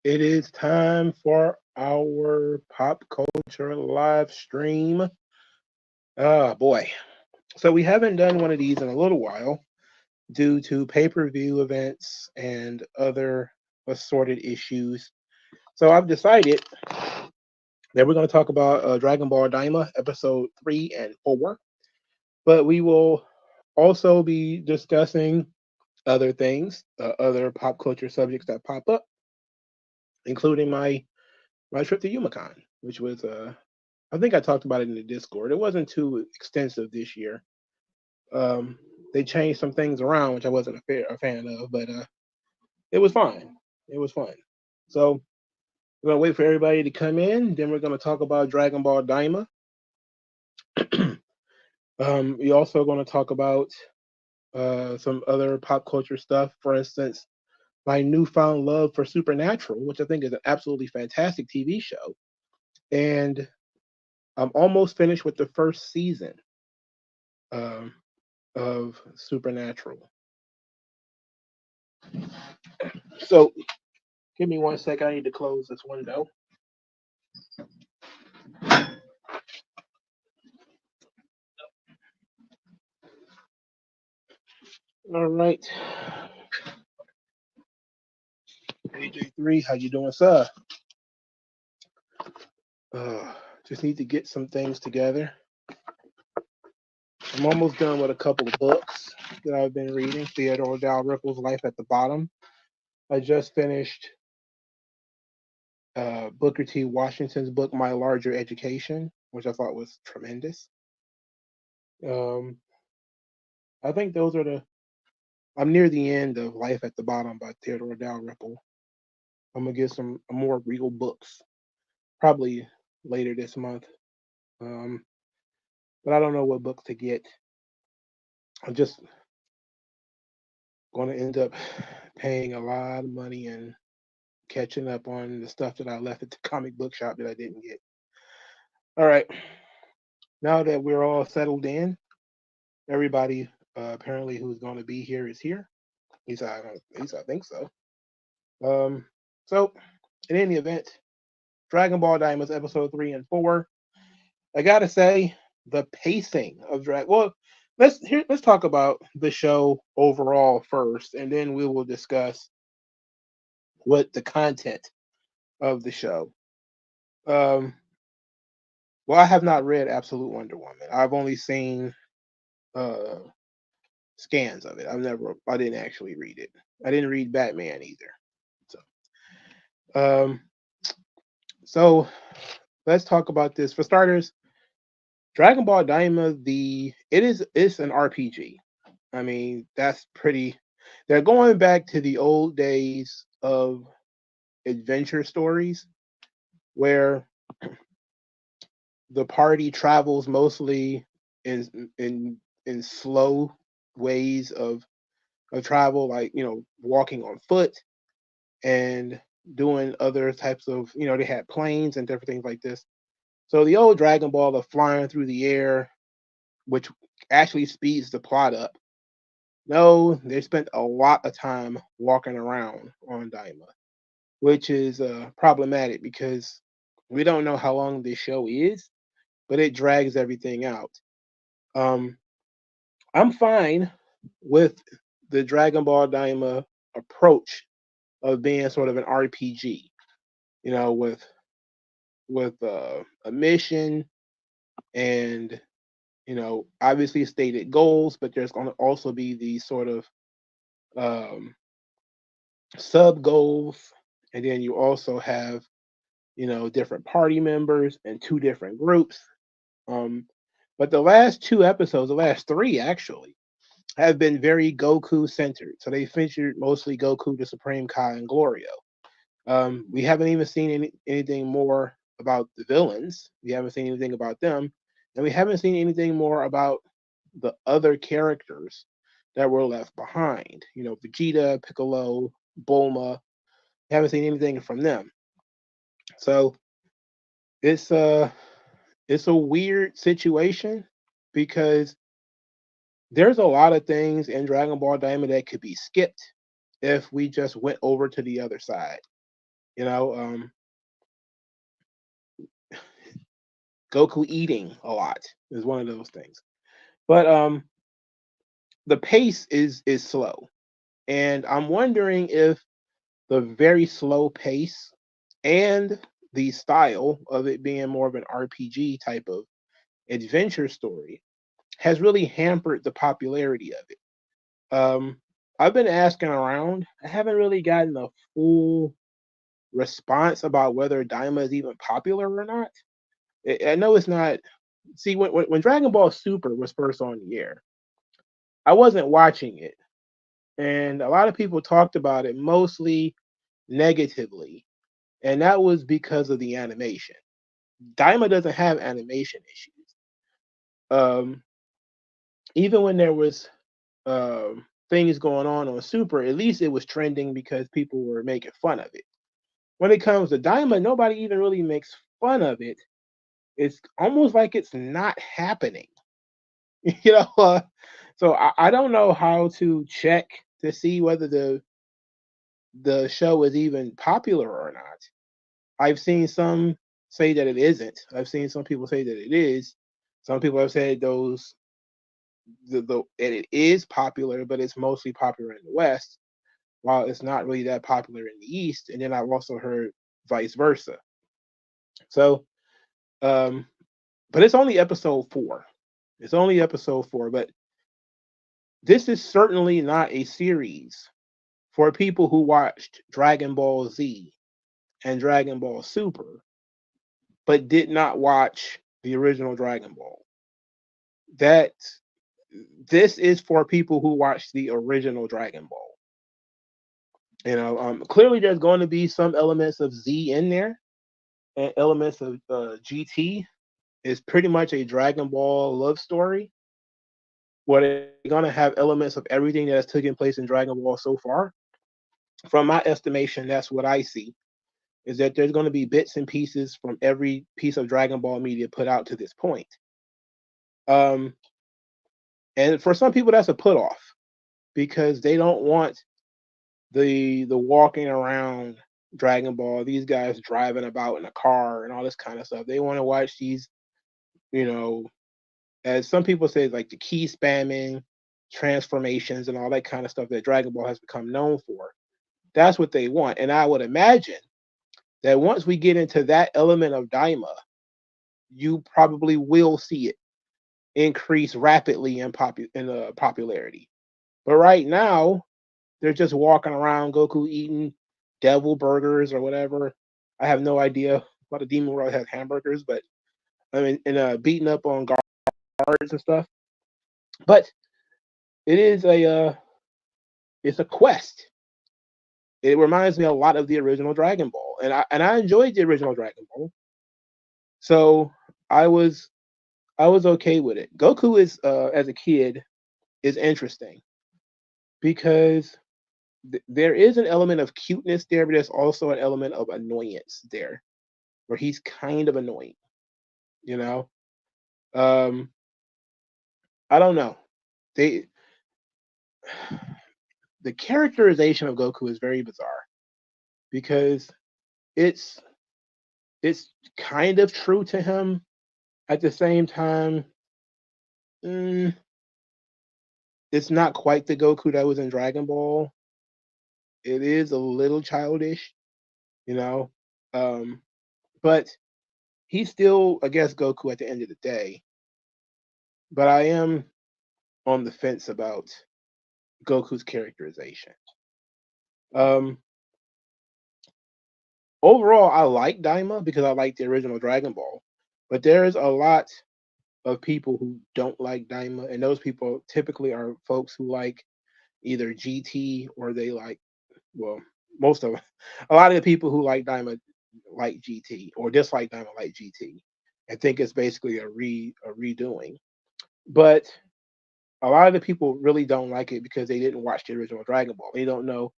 It is time for our pop culture live stream. Boy. So we haven't done one of these in a little while due to pay-per-view events and other assorted issues. So I've decided that we're going to talk about Dragon Ball Daima episode 3 and 4, but we will also be discussing other things, other pop culture subjects that pop up, including my trip to Yumacon, which was I think I talked about it in the Discord. It wasn't too extensive this year. They changed some things around, which I wasn't a fan of, but it was fine. It was fun. So we're gonna wait for everybody to come in. Then we're gonna talk about Dragon Ball Daima. We also going to talk about some other pop culture stuff. For instance, my newfound love for Supernatural, which I think is an absolutely fantastic TV show. And I'm almost finished with the first season of Supernatural. So give me 1 second. I need to close this window. All right. AJ3, how you doing, sir? Just need to get some things together. I'm almost done with a couple of books that I've been reading. Theodore Dalrymple's Life at the Bottom. I just finished Booker T. Washington's book, My Larger Education, which I thought was tremendous. I think those are I'm near the end of Life at the Bottom by Theodore Dalrymple. I'm going to get some more real books, probably later this month. But I don't know what books to get. I'm just going to end up paying a lot of money and catching up on the stuff that I left at the comic book shop that I didn't get. All right. Now that we're all settled in, everybody apparently who's going to be here is here. At least I think so. So in any event, Dragon Ball Daima's episode 3 and 4. I gotta say, the pacing of Well, let's talk about the show overall first, and then we will discuss what the content of the show. Well, I have not read Absolute Wonder Woman. I've only seen scans of it. I didn't actually read it. I didn't read Batman either. So let's talk about this. For starters, Dragon Ball Daima, it's an RPG. I mean, that's pretty. They're going back to the old days of adventure stories where the party travels mostly in slow ways of travel, like walking on foot and doing other types of they had planes and different things like this. So the old Dragon Ball of flying through the air, which actually speeds the plot up. No, they spent a lot of time walking around on Daima, which is problematic because we don't know how long this show is, but it drags everything out. I'm fine with the Dragon Ball Daima approach of being sort of an RPG, with a mission and obviously stated goals, but there's going to also be these sort of sub goals, and then you also have different party members and two different groups. But the last two episodes, the last three actually, have been very Goku centered. So they featured mostly Goku, the Supreme Kai, and Glorio. We haven't even seen anything more about the villains. We haven't seen anything about them. And we haven't seen anything more about the other characters that were left behind. Vegeta, Piccolo, Bulma. Haven't seen anything from them. So it's a weird situation because there's a lot of things in Dragon Ball Daima that could be skipped if we just went over to the other side. You know, Goku eating a lot is one of those things. But the pace is slow, and I'm wondering if the very slow pace and the style of it being more of an RPG type of adventure story has really hampered the popularity of it. I've been asking around. I haven't really gotten a full response about whether Daima is even popular or not. I know it's not. See, when Dragon Ball Super was first on the air, I wasn't watching it, and a lot of people talked about it mostly negatively, and that was because of the animation. Daima doesn't have animation issues. Um, Even when there was things going on Super, at least it was trending because people were making fun of it. When it comes to Daima, nobody even really makes fun of it. It's almost like it's not happening, you know. So I don't know how to check to see whether the show is even popular or not. I've seen some say that it isn't. I've seen some people say that it is. Some people have said it is popular, but it's mostly popular in the West, while it's not really that popular in the East. And then I've also heard vice versa. So, um, but it's only episode 4. It's only episode 4, but this is certainly not a series for people who watched Dragon Ball Z and Dragon Ball Super, but did not watch the original Dragon Ball. That this is for people who watched the original Dragon Ball. Clearly there's going to be some elements of Z in there and elements of GT. Is pretty much a Dragon Ball love story where they're going to have elements of everything that has taken place in Dragon Ball so far. From my estimation, that's what I see. Is that there's going to be bits and pieces from every piece of Dragon Ball media put out to this point. Um, and for some people, that's a put off because they don't want the walking around Dragon Ball, these guys driving about in a car and all this kind of stuff. They want to watch these, you know, as some people say, like the key spamming, transformations, and all that kind of stuff that Dragon Ball has become known for. That's what they want. And I would imagine that once we get into that element of Daima, you probably will see it increase rapidly in popularity. But right now, they're just walking around Goku eating devil burgers or whatever. I have no idea why the Demon World has hamburgers, but I mean, and beating up on guards and stuff. But it is it's a quest. It reminds me a lot of the original Dragon Ball, and I enjoyed the original Dragon Ball. So I was I was okay with it. Goku is as a kid is interesting because there is an element of cuteness there, but there's also an element of annoyance there, where he's kind of annoying. You know, um, I don't know. They the characterization of Goku is very bizarre because it's it's kind of true to him at the same time. mm, it's not quite the Goku that was in Dragon Ball. It is a little childish, you know, um, but he's still, I guess, Goku at the end of the day. But I am on the fence about Goku's characterization. Um, Overall, I like Daima because I like the original Dragon Ball, but there's a lot of people who don't like Daima, and those people typically are folks who like either GT or they like, well, most of a lot of the people who like Daima like GT or dislike Daima like GT. I think it's basically a redoing. But a lot of the people really don't like it because they didn't watch the original Dragon Ball. They don't know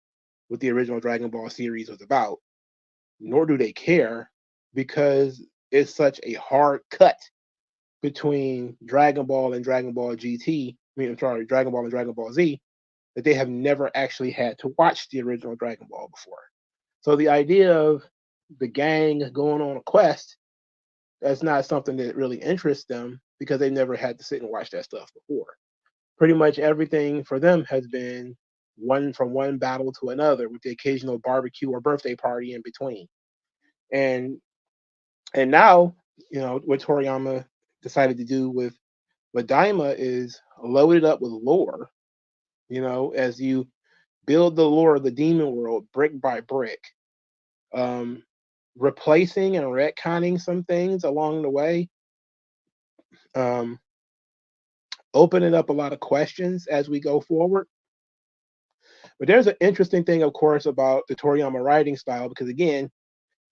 what the original Dragon Ball series was about, nor do they care because it's such a hard cut between Dragon Ball and Dragon Ball GT. I mean, I'm sorry, Dragon Ball and Dragon Ball Z, that they have never actually had to watch the original Dragon Ball before. So the idea of the gang going on a quest, that's not something that really interests them because they never had to sit and watch that stuff before. Pretty much everything for them has been one battle to another with the occasional barbecue or birthday party in between. And now, what Toriyama decided to do with Daima is load it up with lore, as you build the lore of the demon world brick by brick, um, replacing and retconning some things along the way, um, opening up a lot of questions as we go forward. But there's an interesting thing, of course, about the Toriyama writing style, because again,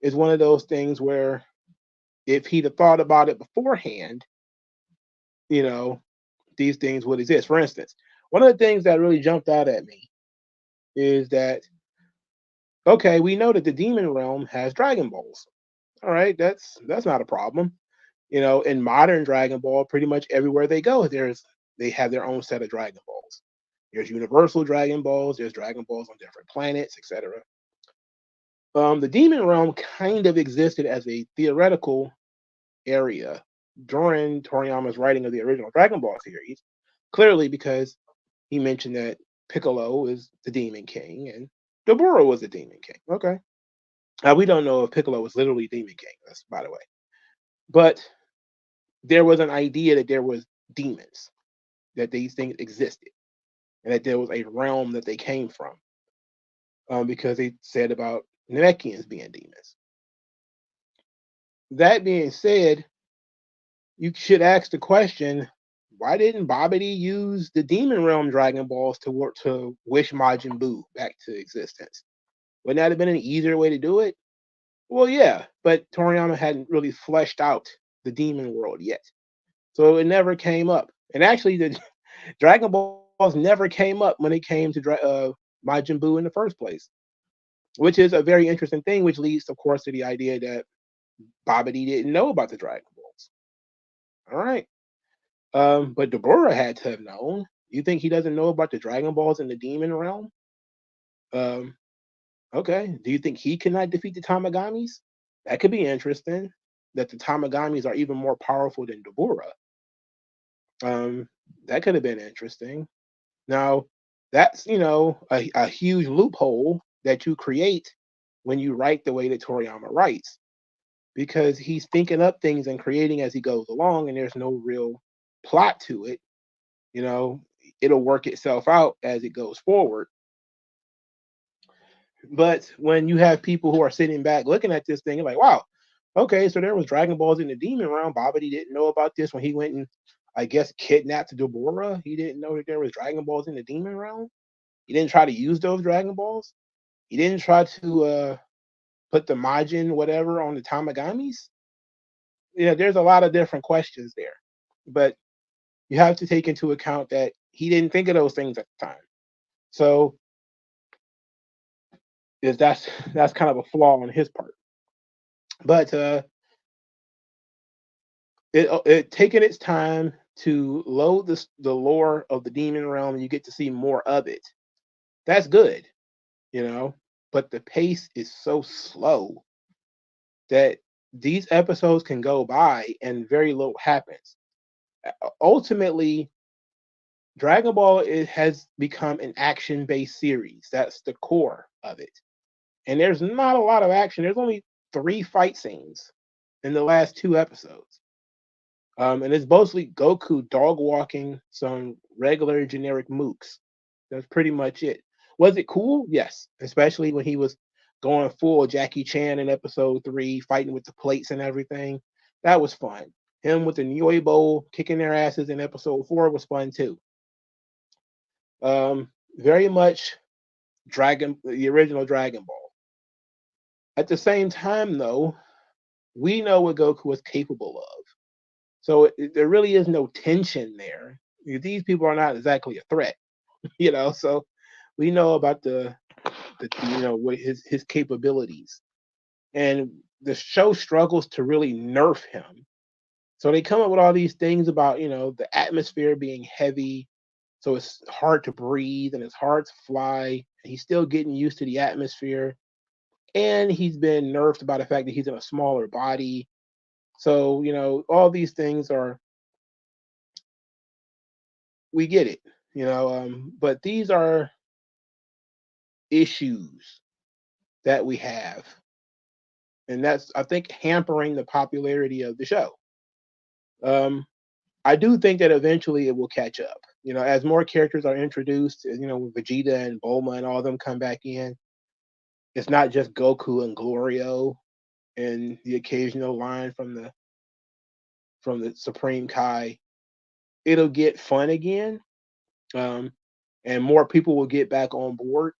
it's one of those things where if he'd have thought about it beforehand, you know, these things would exist. For instance, one of the things that really jumped out at me is that, okay, we know that the demon realm has Dragon Balls. All right, that's not a problem. In modern Dragon Ball, pretty much everywhere they go, they have their own set of Dragon Balls. There's universal Dragon Balls, there's Dragon Balls on different planets, etc. The demon realm kind of existed as a theoretical area during Toriyama's writing of the original Dragon Ball series, clearly because he mentioned that Piccolo is the Demon King and Dabura was the Demon King. Okay. We don't know if Piccolo was literally Demon King, that's by the way. But there was an idea that there was demons, that these things existed, and that there was a realm that they came from, because they said about Namekians being demons. That being said, you should ask the question, why didn't Babidi use the Demon Realm Dragon Balls to wish Majin Buu back to existence? Wouldn't that have been an easier way to do it? Well, yeah, but Toriyama hadn't really fleshed out the demon world yet. So it never came up. And actually, the Dragon Balls never came up when it came to Majin Buu in the first place, which is a very interesting thing, which leads, of course, to the idea that Babidi didn't know about the Dragon Balls. All right. But Dabura had to have known. You think he doesn't know about the Dragon Balls in the demon realm? Um, okay. Do you think he cannot defeat the Tamagamis? That could be interesting. That the Tamagamis are even more powerful than Dabura. That could have been interesting. Now, that's a huge loophole that you create when you write the way that Toriyama writes, because he's thinking up things and creating as he goes along, and there's no real plot to it. It'll work itself out as it goes forward. But when you have people who are sitting back looking at this thing, like, wow, okay, so there was Dragon Balls in the demon realm. Babidi didn't know about this when he went and, I guess, kidnapped Dabura. He didn't know that there was Dragon Balls in the demon realm. He didn't try to use those Dragon Balls. He didn't try to put the Majin whatever on the Tamagamis. Yeah, there's a lot of different questions there. But you have to take into account that he didn't think of those things at the time. So that's kind of a flaw on his part. But it taking its time to load the lore of the demon realm, and you get to see more of it. That's good, but the pace is so slow that these episodes can go by and very little happens. Ultimately, Dragon Ball has become an action-based series. That's the core of it. And there's not a lot of action. There's only 3 fight scenes in the last 2 episodes. And it's mostly Goku dog walking some regular generic mooks. That's pretty much it. Was it cool? Yes. Especially when he was going full Jackie Chan in episode 3, fighting with the plates and everything. That was fun. Him with the Nioi Bowl kicking their asses in episode 4 was fun too. Very much the original Dragon Ball. At the same time, though, we know what Goku is capable of. So there really is no tension there. These people are not exactly a threat, So we know about what his capabilities, and the show struggles to really nerf him. So they come up with all these things about the atmosphere being heavy, so it's hard to breathe and it's hard to fly. And he's still getting used to the atmosphere. and he's been nerfed by the fact that he's in a smaller body. So, all these things are, we get it, but these are issues that we have. And that's, I think, hampering the popularity of the show. Um, I do think that eventually it will catch up. As more characters are introduced, Vegeta and Bulma and all of them come back in. It's not just Goku and Glorio and the occasional line from the Supreme Kai. It'll get fun again, and more people will get back on board.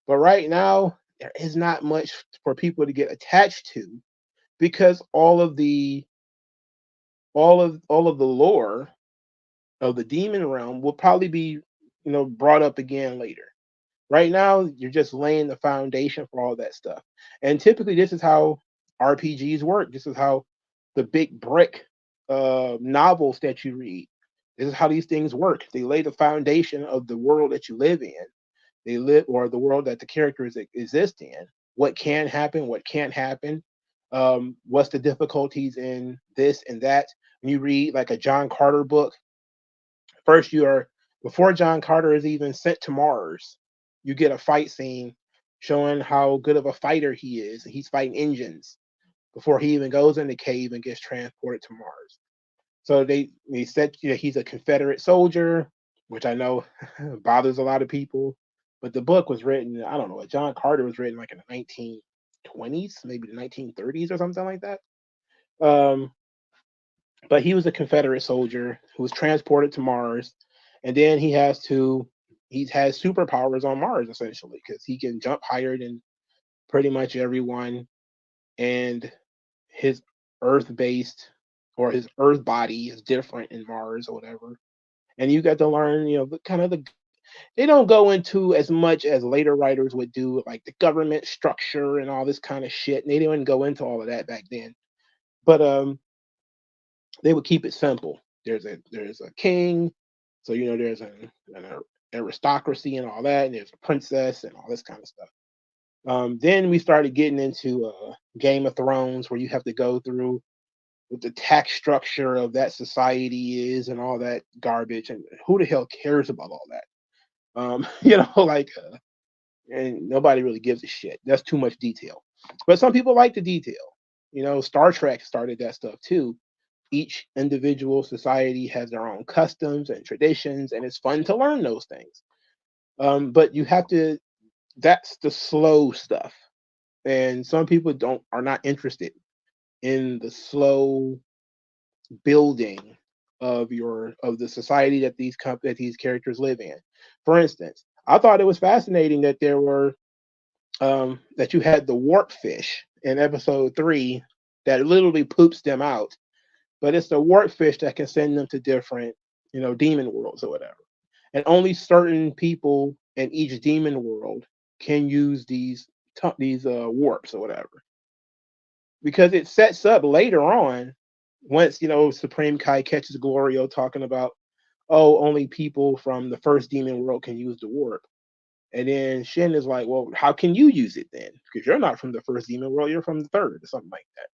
But right now, there is not much for people to get attached to because all of the lore of the demon realm will probably be brought up again later. Right now, you're just laying the foundation for all that stuff. And typically, this is how RPGs work. This is how the big brick novels that you read. This is how these things work. They lay the foundation of the world that you live in. They live, or the world that the characters exist in. What can happen? What can't happen? What's the difficulties in this and that? When you read like a John Carter book, first before John Carter is even sent to Mars, you get a fight scene showing how good of a fighter he is. He's fighting engines before he even goes in the cave and gets transported to Mars. So they said he's a Confederate soldier, which I know bothers a lot of people. But the book was written, I don't know, John Carter was written like in the 1920s, maybe the 1930s or something like that. But he was a Confederate soldier who was transported to Mars, and then he has superpowers on Mars essentially because he can jump higher than pretty much everyone, and his Earth-based or his Earth body is different in Mars or whatever. And you got to learn, they don't go into as much as later writers would do, like the government structure and all this kind of shit. And they didn't go into all of that back then, but they would keep it simple. There's a king, so there's an aristocracy and all that, and there's a princess and all this kind of stuff. Then we started getting into Game of Thrones, where you have to go through what the tax structure of that society is and all that garbage, and who the hell cares about all that? And nobody really gives a shit. That's too much detail. But some people like the detail. Star Trek started that stuff too. Each individual society has their own customs and traditions, and it's fun to learn those things. But that's the slow stuff. And some people are not interested in the slow building of the society that these characters live in. For instance, I thought it was fascinating that that you had the warp fish in episode 3 that literally poops them out, but it's the warp fish that can send them to different demon worlds or whatever, and only certain people in each demon world can use these warps or whatever, because it sets up later on, once Supreme Kai catches Glorio talking about, oh, only people from the first demon world can use the warp. And then Shin is like, well, how can you use it then? Because you're not from the first demon world, you're from the third, or something like that.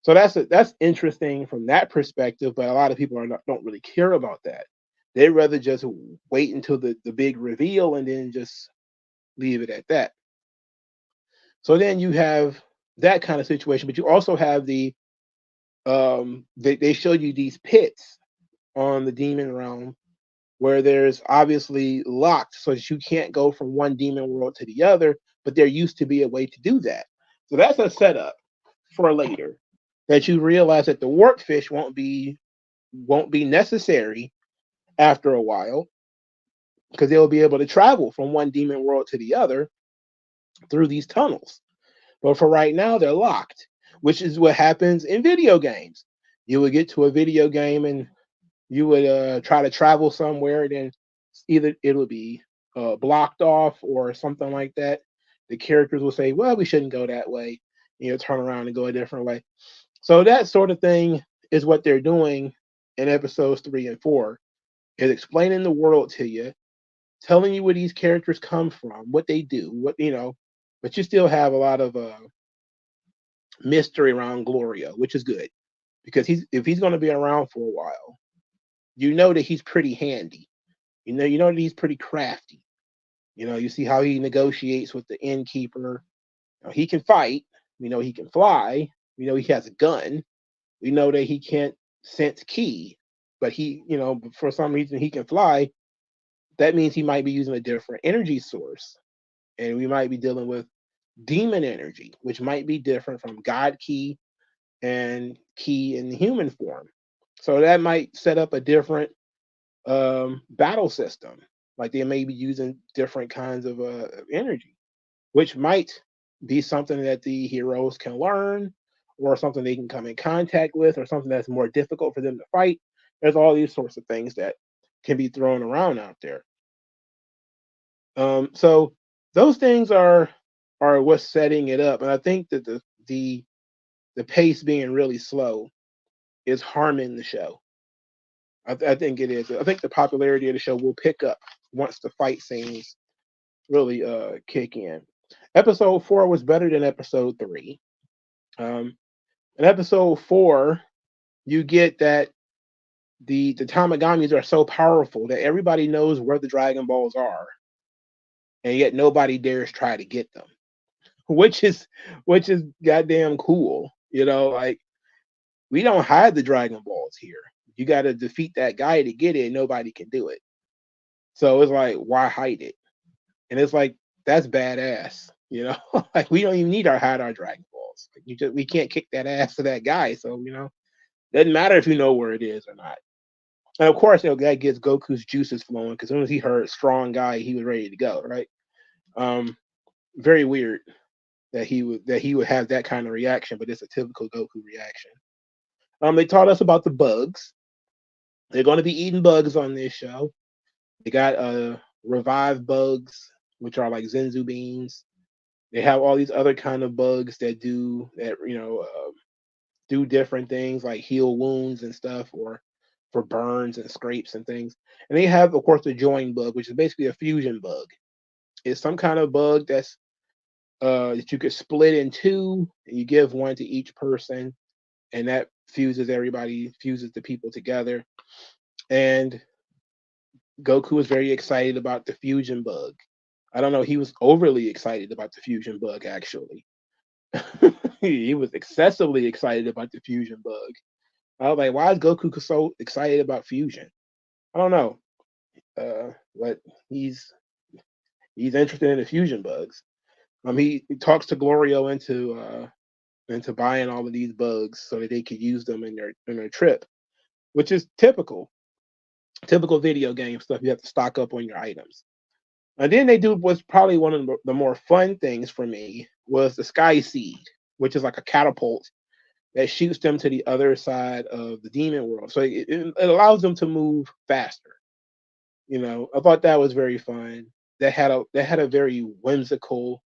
So that's interesting from that perspective, but a lot of people don't really care about that. They'd rather just wait until the big reveal and then just leave it at that. So then you have that kind of situation, but you also have they show you these pits on the demon realm where there's obviously locked so that you can't go from one demon world to the other, but there used to be a way to do that. So that's a setup for later, that you realize that the warp fish won't be necessary after a while, because they'll be able to travel from one demon world to the other through these tunnels. But for right now, they're locked, which is what happens in video games. You would get to a video game and you would try to travel somewhere, then either it'll be blocked off or something like that. The characters will say, well, we shouldn't go that way. Turn around and go a different way. So that sort of thing is what they're doing in episodes 3 and 4, is explaining the world to you, telling you where these characters come from, what they do, but you still have a lot of mystery around Gloria, which is good because if he's going to be around for a while, you know that he's pretty handy. You know that he's pretty crafty. You know, you see how he negotiates with the innkeeper. You know, he can fight. We know he can fly. We know he has a gun. We know that he can't sense ki, but for some reason he can fly. That means he might be using a different energy source, and we might be dealing with demon energy, which might be different from God ki and ki in the human form. So that might set up a different battle system. Like they may be using different kinds of energy, which might be something that the heroes can learn, or something they can come in contact with, or something that's more difficult for them to fight. There's all these sorts of things that can be thrown around out there. So those things are what's setting it up, and I think that the pace being really slow is harming the show. I think it is. I think the popularity of the show will pick up once the fight scenes really kick in. Episode 4 was better than episode 3. In episode 4, you get that the Tamagamis are so powerful that everybody knows where the Dragon Balls are, and yet nobody dares try to get them, which is goddamn cool. You know, like we don't hide the Dragon Balls here. You got to defeat that guy to get it. And nobody can do it. So it's like, why hide it? And it's like, that's badass. You know, like we don't even need our hide our Dragon Balls. Like, we can't kick that ass to that guy. So doesn't matter if you know where it is or not. And of course, that gets Goku's juices flowing because as soon as he heard strong guy, he was ready to go. Right? Very weird that he would have that kind of reaction, but it's a typical Goku reaction. They taught us about the bugs. They're going to be eating bugs on this show. They got revived bugs, which are like Zenzu beans. They have all these other kind of bugs that do different things like heal wounds and stuff, or for burns and scrapes and things. And they have, of course, the join bug, which is basically a fusion bug. It's some kind of bug that you could split in two, and you give one to each person, and that fuses the people together. And Goku was very excited about the fusion bug. I don't know, he was overly excited about the fusion bug, actually. He was excessively excited about the fusion bug. I was like, why is Goku so excited about fusion? I don't know. But he's interested in the fusion bugs. He talks to Glorio into buying all of these bugs so that they could use them in their trip, which is typical video game stuff. You have to stock up on your items. And then they do what's probably one of the more fun things for me was the Sky Seed, which is like a catapult that shoots them to the other side of the demon world. So it allows them to move faster. I thought that was very fun. That had a very whimsical,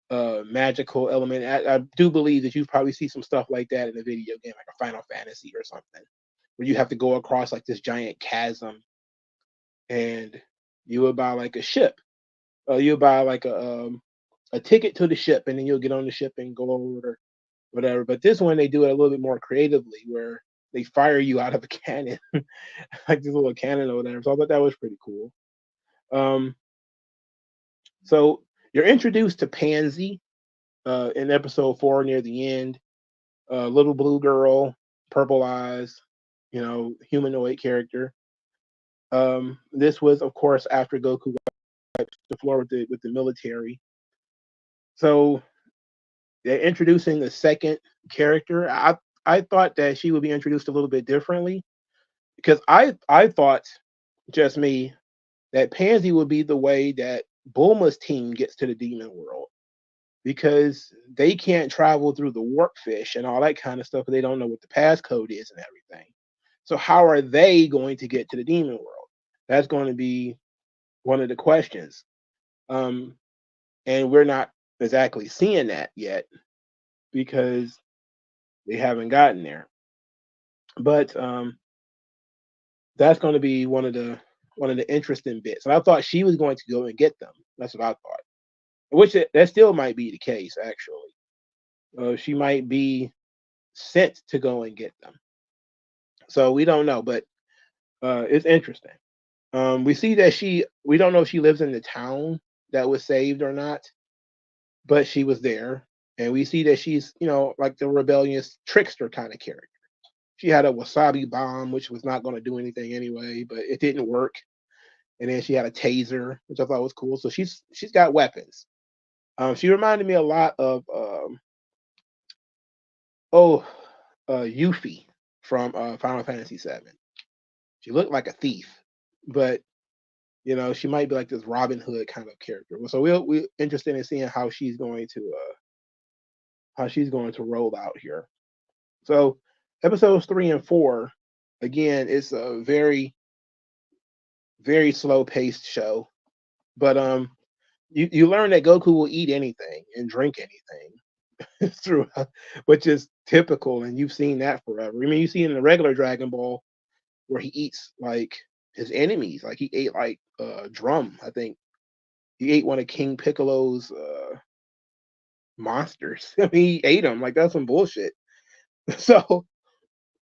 magical element. I do believe that you probably see some stuff like that in a video game, like a Final Fantasy or something, where you have to go across like this giant chasm, and you would buy like a ship. You buy like a ticket to the ship, and then you'll get on the ship and go over or whatever. But this one, they do it a little bit more creatively, where they fire you out of a cannon, like this little cannon or whatever. So I thought that was pretty cool. So you're introduced to Pansy in episode 4 near the end. Little blue girl, purple eyes, humanoid character. This was, of course, after Goku wiped the floor with the military. So they're introducing the second character. I thought that she would be introduced a little bit differently, because I thought, just me, that Pansy would be the way that Bulma's team gets to the demon world, because they can't travel through the warp fish and all that kind of stuff, but they don't know what the passcode is and everything. So how are they going to get to the demon world? That's going to be one of the questions. And we're not exactly seeing that yet because they haven't gotten there. But that's going to be one of the interesting bits. And I thought she was going to go and get them. That's what I thought. which that still might be the case actually. She might be sent to go and get them. So we don't know, but it's interesting. We see that we don't know if she lives in the town that was saved or not, but she was there. And we see that she's, like the rebellious trickster kind of character. She had a wasabi bomb, which was not going to do anything anyway, but it didn't work. And then she had a taser, which I thought was cool. So she's got weapons. She reminded me a lot of Yuffie from Final Fantasy VII. She looked like a thief, but she might be like this Robin Hood kind of character. So we're interested in seeing how she's going to roll out here. So episodes 3 and 4, again, it's a very, very slow paced show. But you learn that Goku will eat anything and drink anything through, which is typical, and you've seen that forever. I mean, you see in the regular Dragon Ball where he eats like his enemies, like he ate like Drum. I think he ate one of King Piccolo's monsters. I mean, he ate him. Like, that's some bullshit. So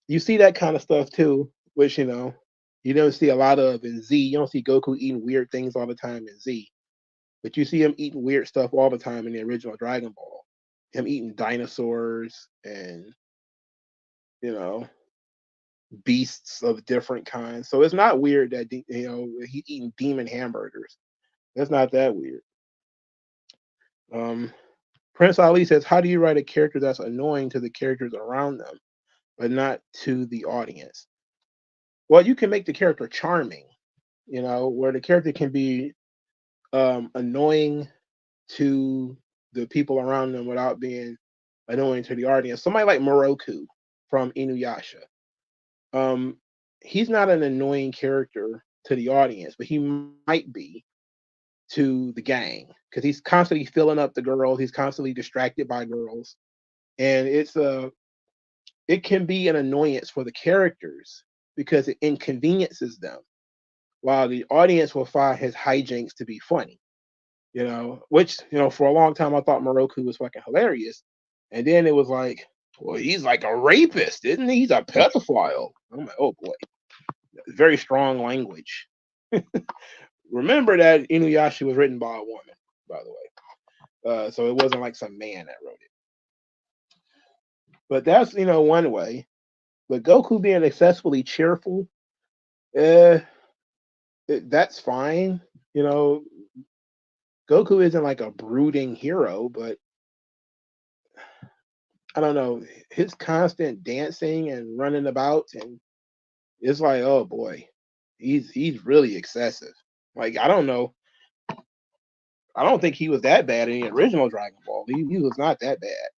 you see that kind of stuff too, which you don't see a lot of in Z. You don't see Goku eating weird things all the time in Z, but you see him eating weird stuff all the time in the original Dragon Ball. Him eating dinosaurs and beasts of different kinds. So it's not weird that he's eating demon hamburgers. That's not that weird. Prince Ali says, "How do you write a character that's annoying to the characters around them, but not to the audience?" Well, you can make the character charming, where the character can be annoying to the people around them without being annoying to the audience. Somebody like Moroku from Inuyasha. He's not an annoying character to the audience, but he might be to the gang because he's constantly filling up the girls. He's constantly distracted by girls, and it can be an annoyance for the characters because it inconveniences them, while the audience will find his hijinks to be funny. Which for a long time I thought Moroku was fucking hilarious, and then it was like, well, he's like a rapist, isn't he? He's a pedophile. I'm like, oh boy, very strong language. Remember that Inuyasha was written by a woman, by the way. So it wasn't like some man that wrote it. But that's one way. But Goku being excessively cheerful, that's fine. Goku isn't like a brooding hero, but I don't know, his constant dancing and running about, and it's like, oh boy, he's really excessive. Like, I don't know. I don't think he was that bad in the original Dragon Ball. He was not that bad.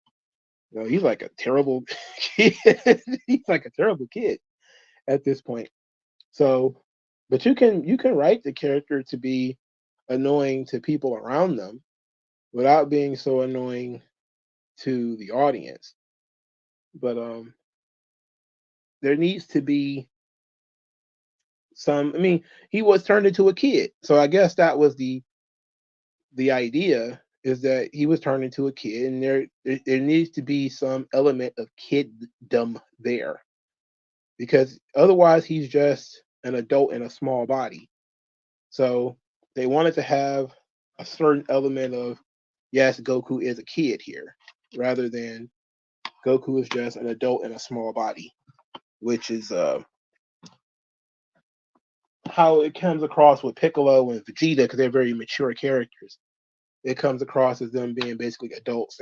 He's like a terrible kid. He's like a terrible kid at this point. So, but you can write the character to be annoying to people around them without being so annoying to the audience. But there needs to be some. I mean, he was turned into a kid, so I guess that was the idea, is that he was turned into a kid, and there needs to be some element of kiddom there, because otherwise he's just an adult in a small body. So they wanted to have a certain element of, yes, Goku is a kid here, rather than Goku is just an adult in a small body, which is how it comes across with Piccolo and Vegeta, because they're very mature characters. It comes across as them being basically adults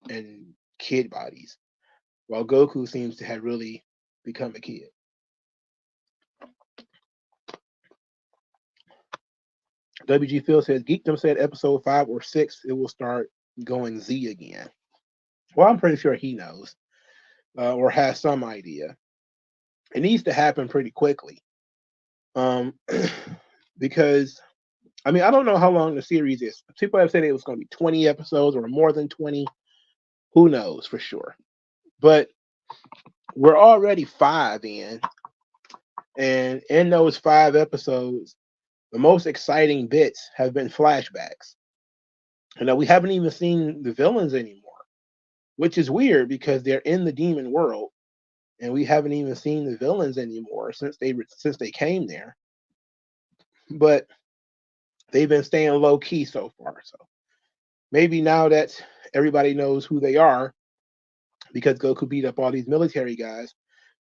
and kid bodies, while Goku seems to have really become a kid. WG Phil says, Geekdom said episode 5 or 6, it will start going Z again. Well, I'm pretty sure he knows or has some idea. It needs to happen pretty quickly. Because, I mean, I don't know how long the series is. People have said it was going to be 20 episodes or more than 20. Who knows for sure? But we're already 5 in. And in those 5 episodes, the most exciting bits have been flashbacks. And we haven't even seen the villains anymore, which is weird because they're in the demon world, and we haven't even seen the villains anymore since they came there. But they've been staying low key so far. So maybe now that everybody knows who they are, because Goku beat up all these military guys,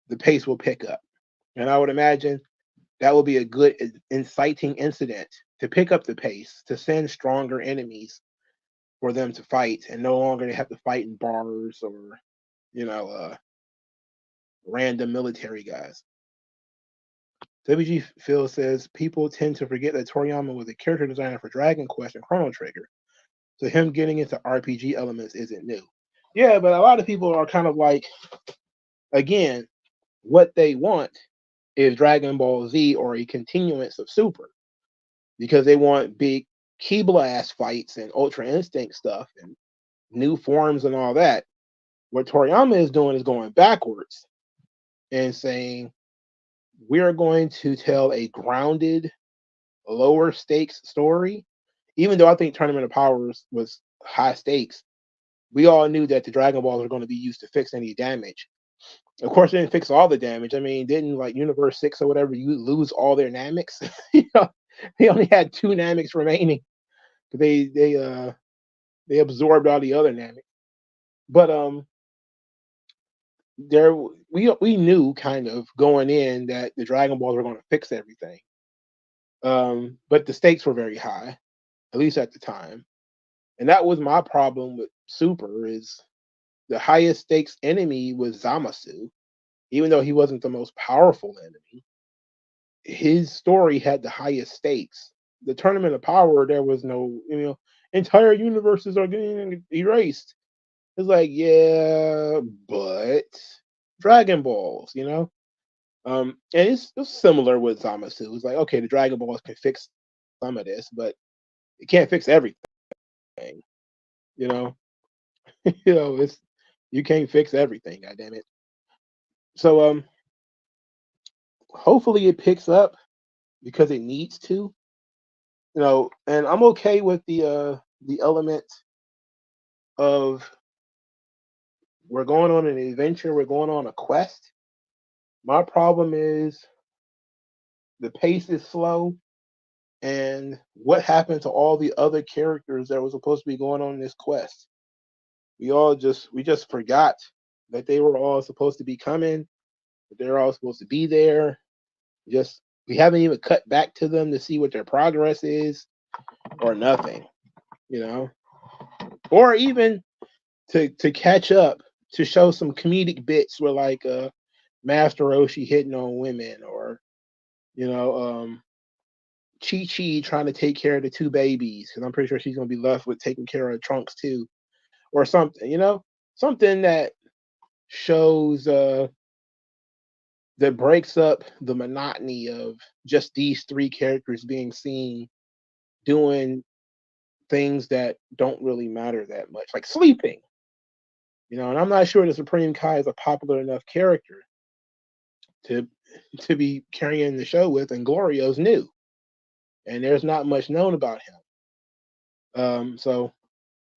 the pace will pick up. And I would imagine that will be a good inciting incident to pick up the pace, to send stronger enemies for them to fight, and no longer they have to fight in bars or, you know, random military guys. WG Phil says people tend to forget that Toriyama was a character designer for Dragon Quest and Chrono Trigger, so him getting into RPG elements isn't new. Yeah, but a lot of people are kind of like, again, what they want is Dragon Ball Z or a continuance of Super, because they want big key blast fights and Ultra Instinct stuff and new forms and all that. What Toriyama is doing is going backwards and saying, we're going to tell a grounded, lower stakes story. Even though I think Tournament of Powers was high stakes, we all knew that the Dragon Balls were going to be used to fix any damage. Of course, they didn't fix all the damage. I mean, didn't like Universe 6 or whatever, you lose all their Namex? They only had 2 Namex remaining. They absorbed all the other Namex. But there we knew kind of going in that the Dragon Balls were going to fix everything. But the stakes were very high, at least at the time. And that was my problem with Super, is the highest stakes enemy was Zamasu. Even though he wasn't the most powerful enemy, his story had the highest stakes. The Tournament of Power, there was no, entire universes are getting erased. It's like, yeah, but Dragon Balls, and it's similar with Zamasu. It's like, okay, the Dragon Balls can fix some of this, but it can't fix everything. You know, it's you can't fix everything. God damn it. So hopefully it picks up because it needs to. And I'm okay with the element of we're going on an adventure, we're going on a quest. My problem is the pace is slow, and what happened to all the other characters that were supposed to be going on this quest? We just forgot that they were all supposed to be coming, that they're all supposed to be there. Just we haven't even cut back to them to see what their progress is or nothing, you know? Or even to catch up, to show some comedic bits where like Master Roshi hitting on women, or Chi Chi trying to take care of the 2 babies, because I'm pretty sure she's gonna be left with taking care of Trunks too, or something, something that shows that breaks up the monotony of just these 3 characters being seen doing things that don't really matter that much, like sleeping. And I'm not sure the Supreme Kai is a popular enough character to be carrying the show with, and Glorio's new, and there's not much known about him. So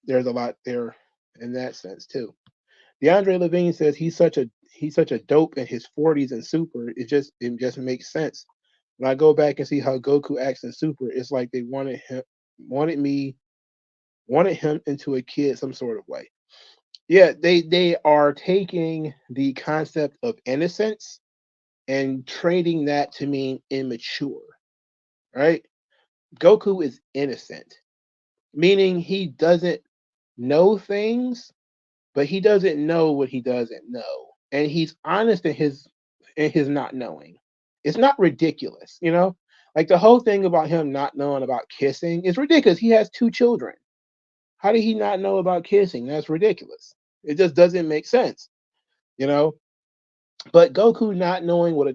there's a lot there in that sense too. DeAndre Levine says he's such a dope in his 40s in Super. It just makes sense. When I go back and see how Goku acts in Super, it's like they wanted him into a kid some sort of way. Yeah, they are taking the concept of innocence and trading that to mean immature, right? Goku is innocent, meaning he doesn't know things, but he doesn't know what he doesn't know, and he's honest in his not knowing. It's not ridiculous, Like the whole thing about him not knowing about kissing is ridiculous. He has 2 children. How did he not know about kissing? That's ridiculous. It just doesn't make sense, you know. But Goku not knowing what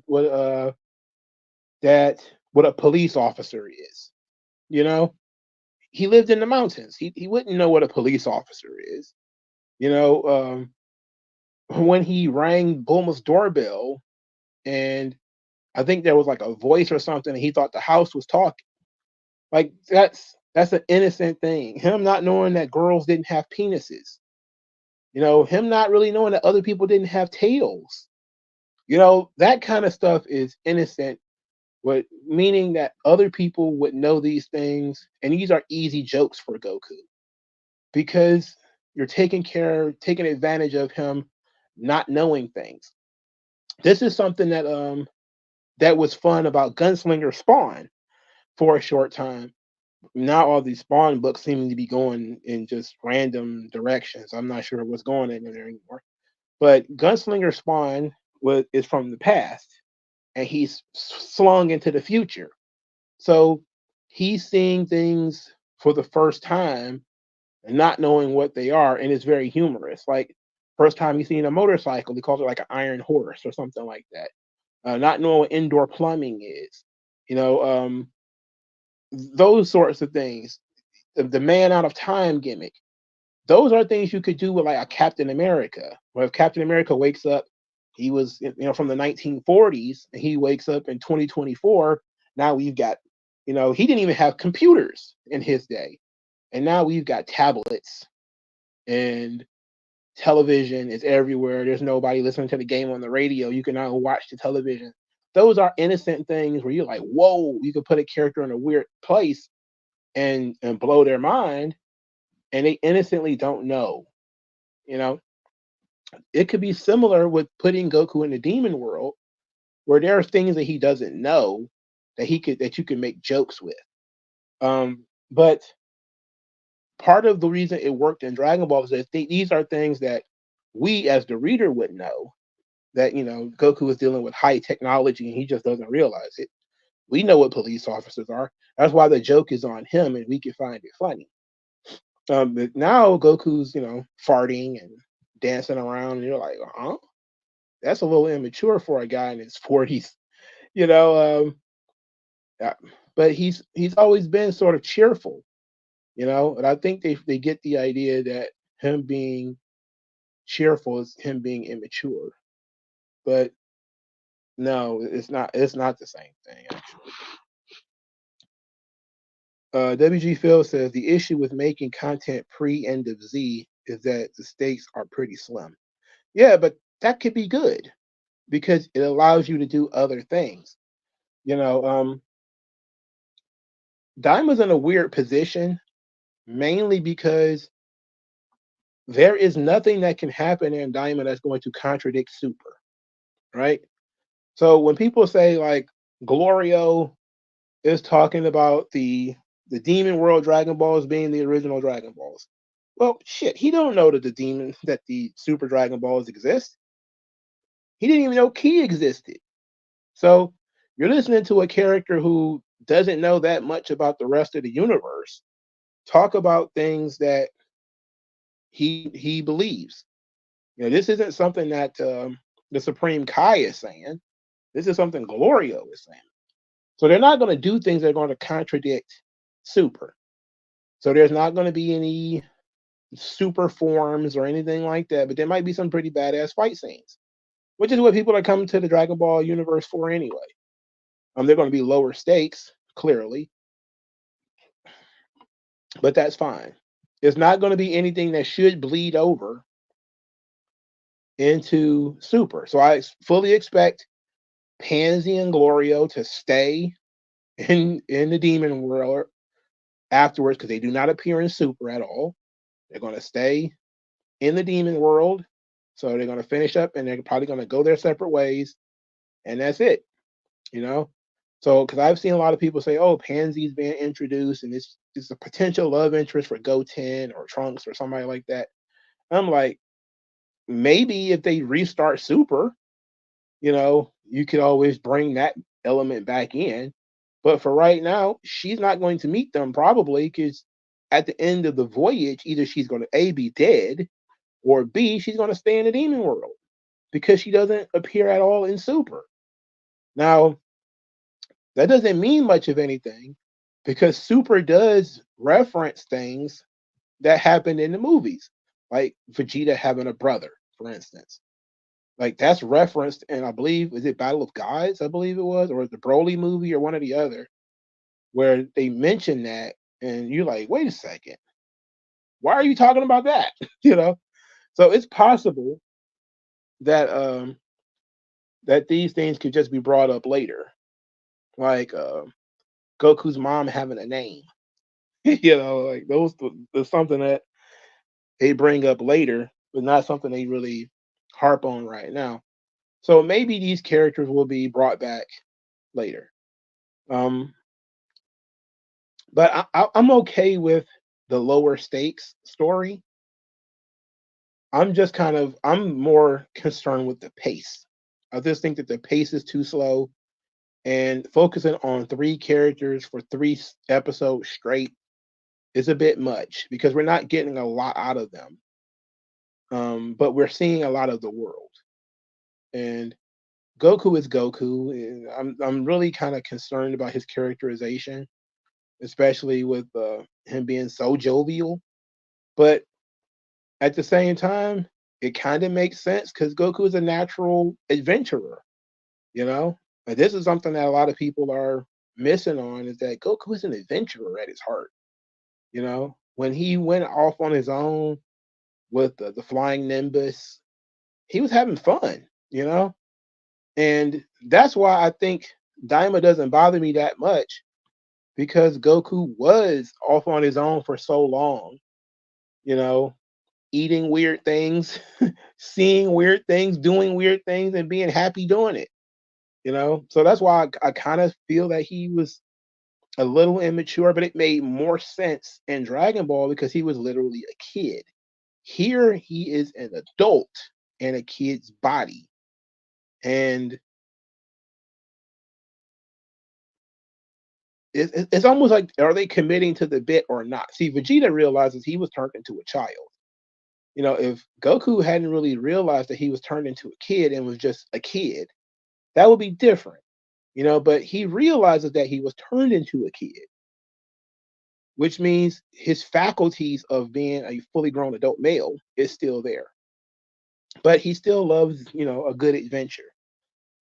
a police officer is, you know. He lived in the mountains. He wouldn't know what a police officer is, you know. When he rang Bulma's doorbell, and I think there was like a voice or something, and he thought the house was talking. Like That's an innocent thing. Him not knowing that girls didn't have penises. Him not really knowing that other people didn't have tails. That kind of stuff is innocent, but meaning that other people would know these things, and these are easy jokes for Goku because you're taking advantage of him not knowing things. This is something that was fun about Gunslinger Spawn for a short time. Now all these Spawn books seem to be going in just random directions. I'm not sure what's going in there anymore. But Gunslinger Spawn is from the past, and he's slung into the future. So he's seeing things for the first time and not knowing what they are, and it's very humorous. Like first time he's seen a motorcycle, he calls it like an iron horse or something like that. Not knowing what indoor plumbing is, you know, those sorts of things. The man out of time gimmick. Those are things you could do with like a Captain America. Where if Captain America wakes up, he was from the 1940s, and he wakes up in 2024. Now we've got, he didn't even have computers in his day, and now we've got tablets and television is everywhere. There's nobody listening to the game on the radio. You can now watch the television. Those are innocent things where you're like, whoa, you could put a character in a weird place and blow their mind, and they innocently don't know. You know, it could be similar with putting Goku in the demon world, where there are things that he doesn't know that you can make jokes with. But part of the reason it worked in Dragon Ball is that these are things that we as the reader would know, that Goku is dealing with high technology and he just doesn't realize it. We know what police officers are. That's why the joke is on him, and we can find it funny. But now Goku's farting and dancing around, and you're like, huh? That's a little immature for a guy in his 40s, you know. Yeah. But he's always been sort of cheerful, and I think they get the idea that him being cheerful is him being immature. But no, it's not the same thing, actually. WG Phil says the issue with making content pre-end of Z is that the stakes are pretty slim. Yeah, but that could be good because it allows you to do other things. You know, Daima's in a weird position mainly because there is nothing that can happen in Daima that's going to contradict Super, right? So when people say like Glorio is talking about the Demon World Dragon Balls being the original Dragon Balls, well, shit, he don't know that the Super Dragon Balls exist. He didn't even know Ki existed. So you're listening to a character who doesn't know that much about the rest of the universe talk about things that he believes. This isn't something that the Supreme Kai is saying. This is something Glorio is saying. So they're not going to do things that are going to contradict Super. So there's not going to be any super forms or anything like that, but there might be some pretty badass fight scenes, which is what people are coming to the Dragon Ball universe for anyway. They're going to be lower stakes, clearly, but that's fine. It's not going to be anything that should bleed over into Super. So I fully expect Pansy and Glorio to stay in the Demon World afterwards because they do not appear in Super at all. They're going to stay in the Demon World. So they're going to finish up and they're probably going to go their separate ways. And that's it, you know? So, because I've seen a lot of people say, oh, Pansy's being introduced and it's a potential love interest for Goten or Trunks or somebody like that. I'm like, maybe if they restart Super, you could always bring that element back in. But for right now, she's not going to meet them probably because at the end of the voyage, either she's going to A, be dead, or B, she's going to stay in the demon world because she doesn't appear at all in Super. Now, that doesn't mean much of anything because Super does reference things that happened in the movies, like Vegeta having a brother, for instance. Like that's referenced in, I believe, is it Battle of Gods? I believe it was, or the Broly movie, or one or the other, where they mention that, and you're like, wait a second, why are you talking about that? You know, so it's possible that that these things could just be brought up later, like Goku's mom having a name. You know, like those there's something that they bring up later, but not something they really harp on right now. So maybe these characters will be brought back later. Um, but I'm okay with the lower stakes story. I'm more concerned with the pace. I just think that the pace is too slow, and focusing on three characters for episodes straight is a bit much because we're not getting a lot out of them. But we're seeing a lot of the world. And Goku is Goku. And I'm really kind of concerned about his characterization, especially with him being so jovial. But at the same time, it kind of makes sense because Goku is a natural adventurer. You know, and this is something that a lot of people are missing on is that Goku is an adventurer at his heart. You know, when he went off on his own with the flying Nimbus, he was having fun. You know, and that's why I think Daima doesn't bother me that much because Goku was off on his own for so long, you know, eating weird things, seeing weird things, doing weird things, and being happy doing it, you know. So that's why I kind of feel that he was a little immature, but it made more sense in Dragon Ball because he was literally a kid. Here, he is an adult in a kid's body. And it's almost like, are they committing to the bit or not? See, Vegeta realizes he was turned into a child. You know, if Goku hadn't really realized that he was turned into a kid and was just a kid, that would be different. You know, but he realizes that he was turned into a kid, which means his faculties of being a fully grown adult male is still there. But he still loves, you know, a good adventure.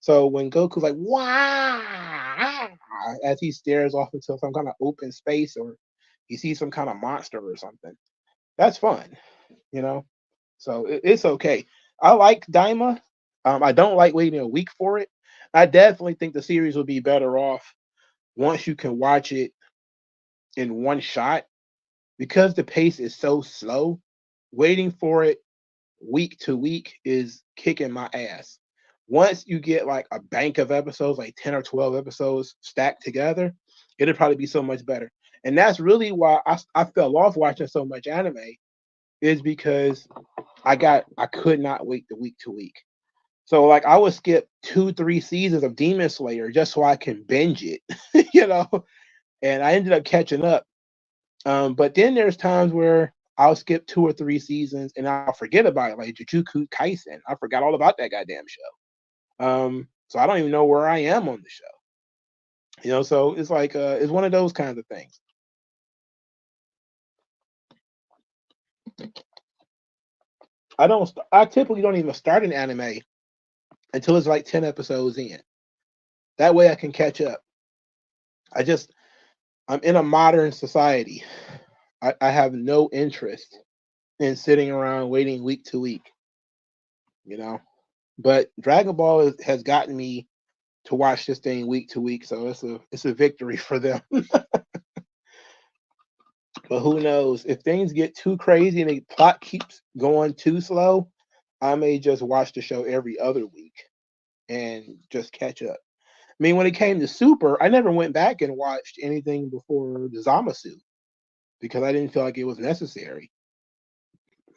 So when Goku's like, wow, as he stares off into some kind of open space or he sees some kind of monster or something, that's fun, you know? So it's okay. I like Daima. I don't like waiting a week for it. I definitely think the series will be better off once you can watch it in one shot because the pace is so slow. Waiting for it week to week is kicking my ass. Once you get like a bank of episodes, like 10 or 12 episodes stacked together, it'll probably be so much better. And that's really why I fell off watching so much anime, is because I could not wait the week to week. So like I would skip 2, 3 seasons of Demon Slayer just so I can binge it, you know. And I ended up catching up. But then there's times where I'll skip 2 or 3 seasons and I'll forget about it, like Jujutsu Kaisen. I forgot all about that goddamn show. So I don't even know where I am on the show. You know, so it's like it's one of those kinds of things. I typically don't even start an anime until it's like 10 episodes in. That way I can catch up. I just I'm in a modern society. I have no interest in sitting around waiting week to week, you know. But Dragon Ball has gotten me to watch this thing week to week, so it's a victory for them. But who knows? If things get too crazy and the plot keeps going too slow, I may just watch the show every other week and just catch up. I mean, when it came to Super, I never went back and watched anything before the Zamasu because I didn't feel like it was necessary.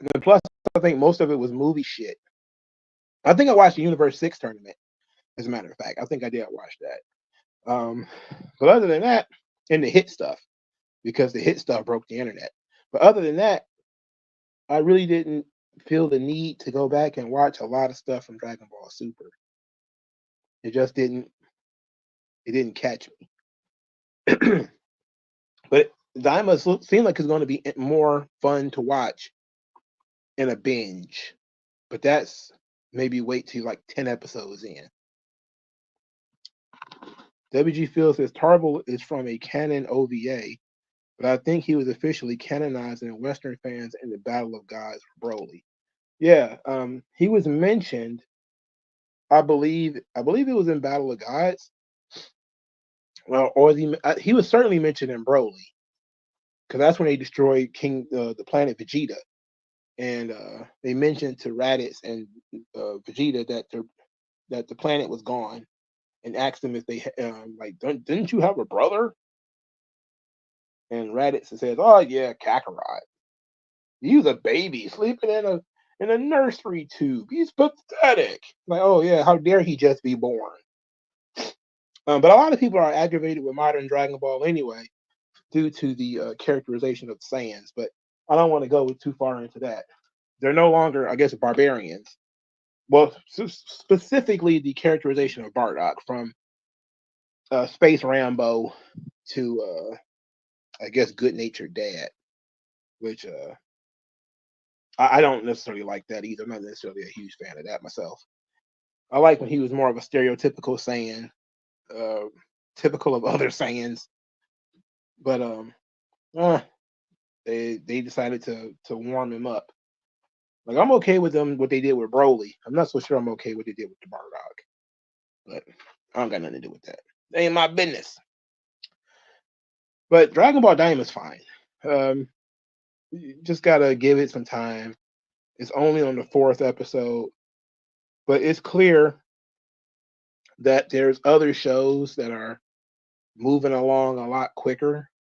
And plus, I think most of it was movie shit. I think I watched the Universe 6 tournament, as a matter of fact. I think I did watch that. But other than that, and the hit stuff, because the hit stuff broke the internet. But other than that, I really didn't feel the need to go back and watch a lot of stuff from Dragon Ball Super. It just didn't catch me. But Daima seemed like it's going to be more fun to watch in a binge. But that's maybe wait till like 10 episodes in. WG Phil says Tarble is from a canon OVA. but I think he was officially canonized in Western fans in the Battle of Gods for Broly. Yeah, he was mentioned. I believe it was in Battle of Gods. Well, or he was certainly mentioned in Broly because that's when they destroyed the planet Vegeta, and they mentioned to Raditz and Vegeta that the planet was gone, and asked them if they like didn't you have a brother? And Raditz says, "Oh yeah, Kakarot. He was a baby sleeping in a nursery tube. He's pathetic." Like, oh yeah, how dare he just be born? But a lot of people are aggravated with modern Dragon Ball anyway, due to the characterization of the Saiyans. But I don't want to go too far into that. They're no longer, I guess, barbarians. Well, specifically the characterization of Bardock from Space Rambo to, I guess, Good Natured Dad, which I don't necessarily like that either. I'm not necessarily a huge fan of that myself. I like when he was more of a stereotypical Saiyan, uh, typical of other Saiyans, but uh, they decided to warm him up. Like I'm okay with them what they did with Broly. I'm not so sure I'm okay what they did with the Bardock, but I don't got nothing to do with that. They ain't my business. But Dragon Ball Daima is fine. You just gotta give it some time. It's only on the fourth episode, but it's clear that there's other shows that are moving along a lot quicker,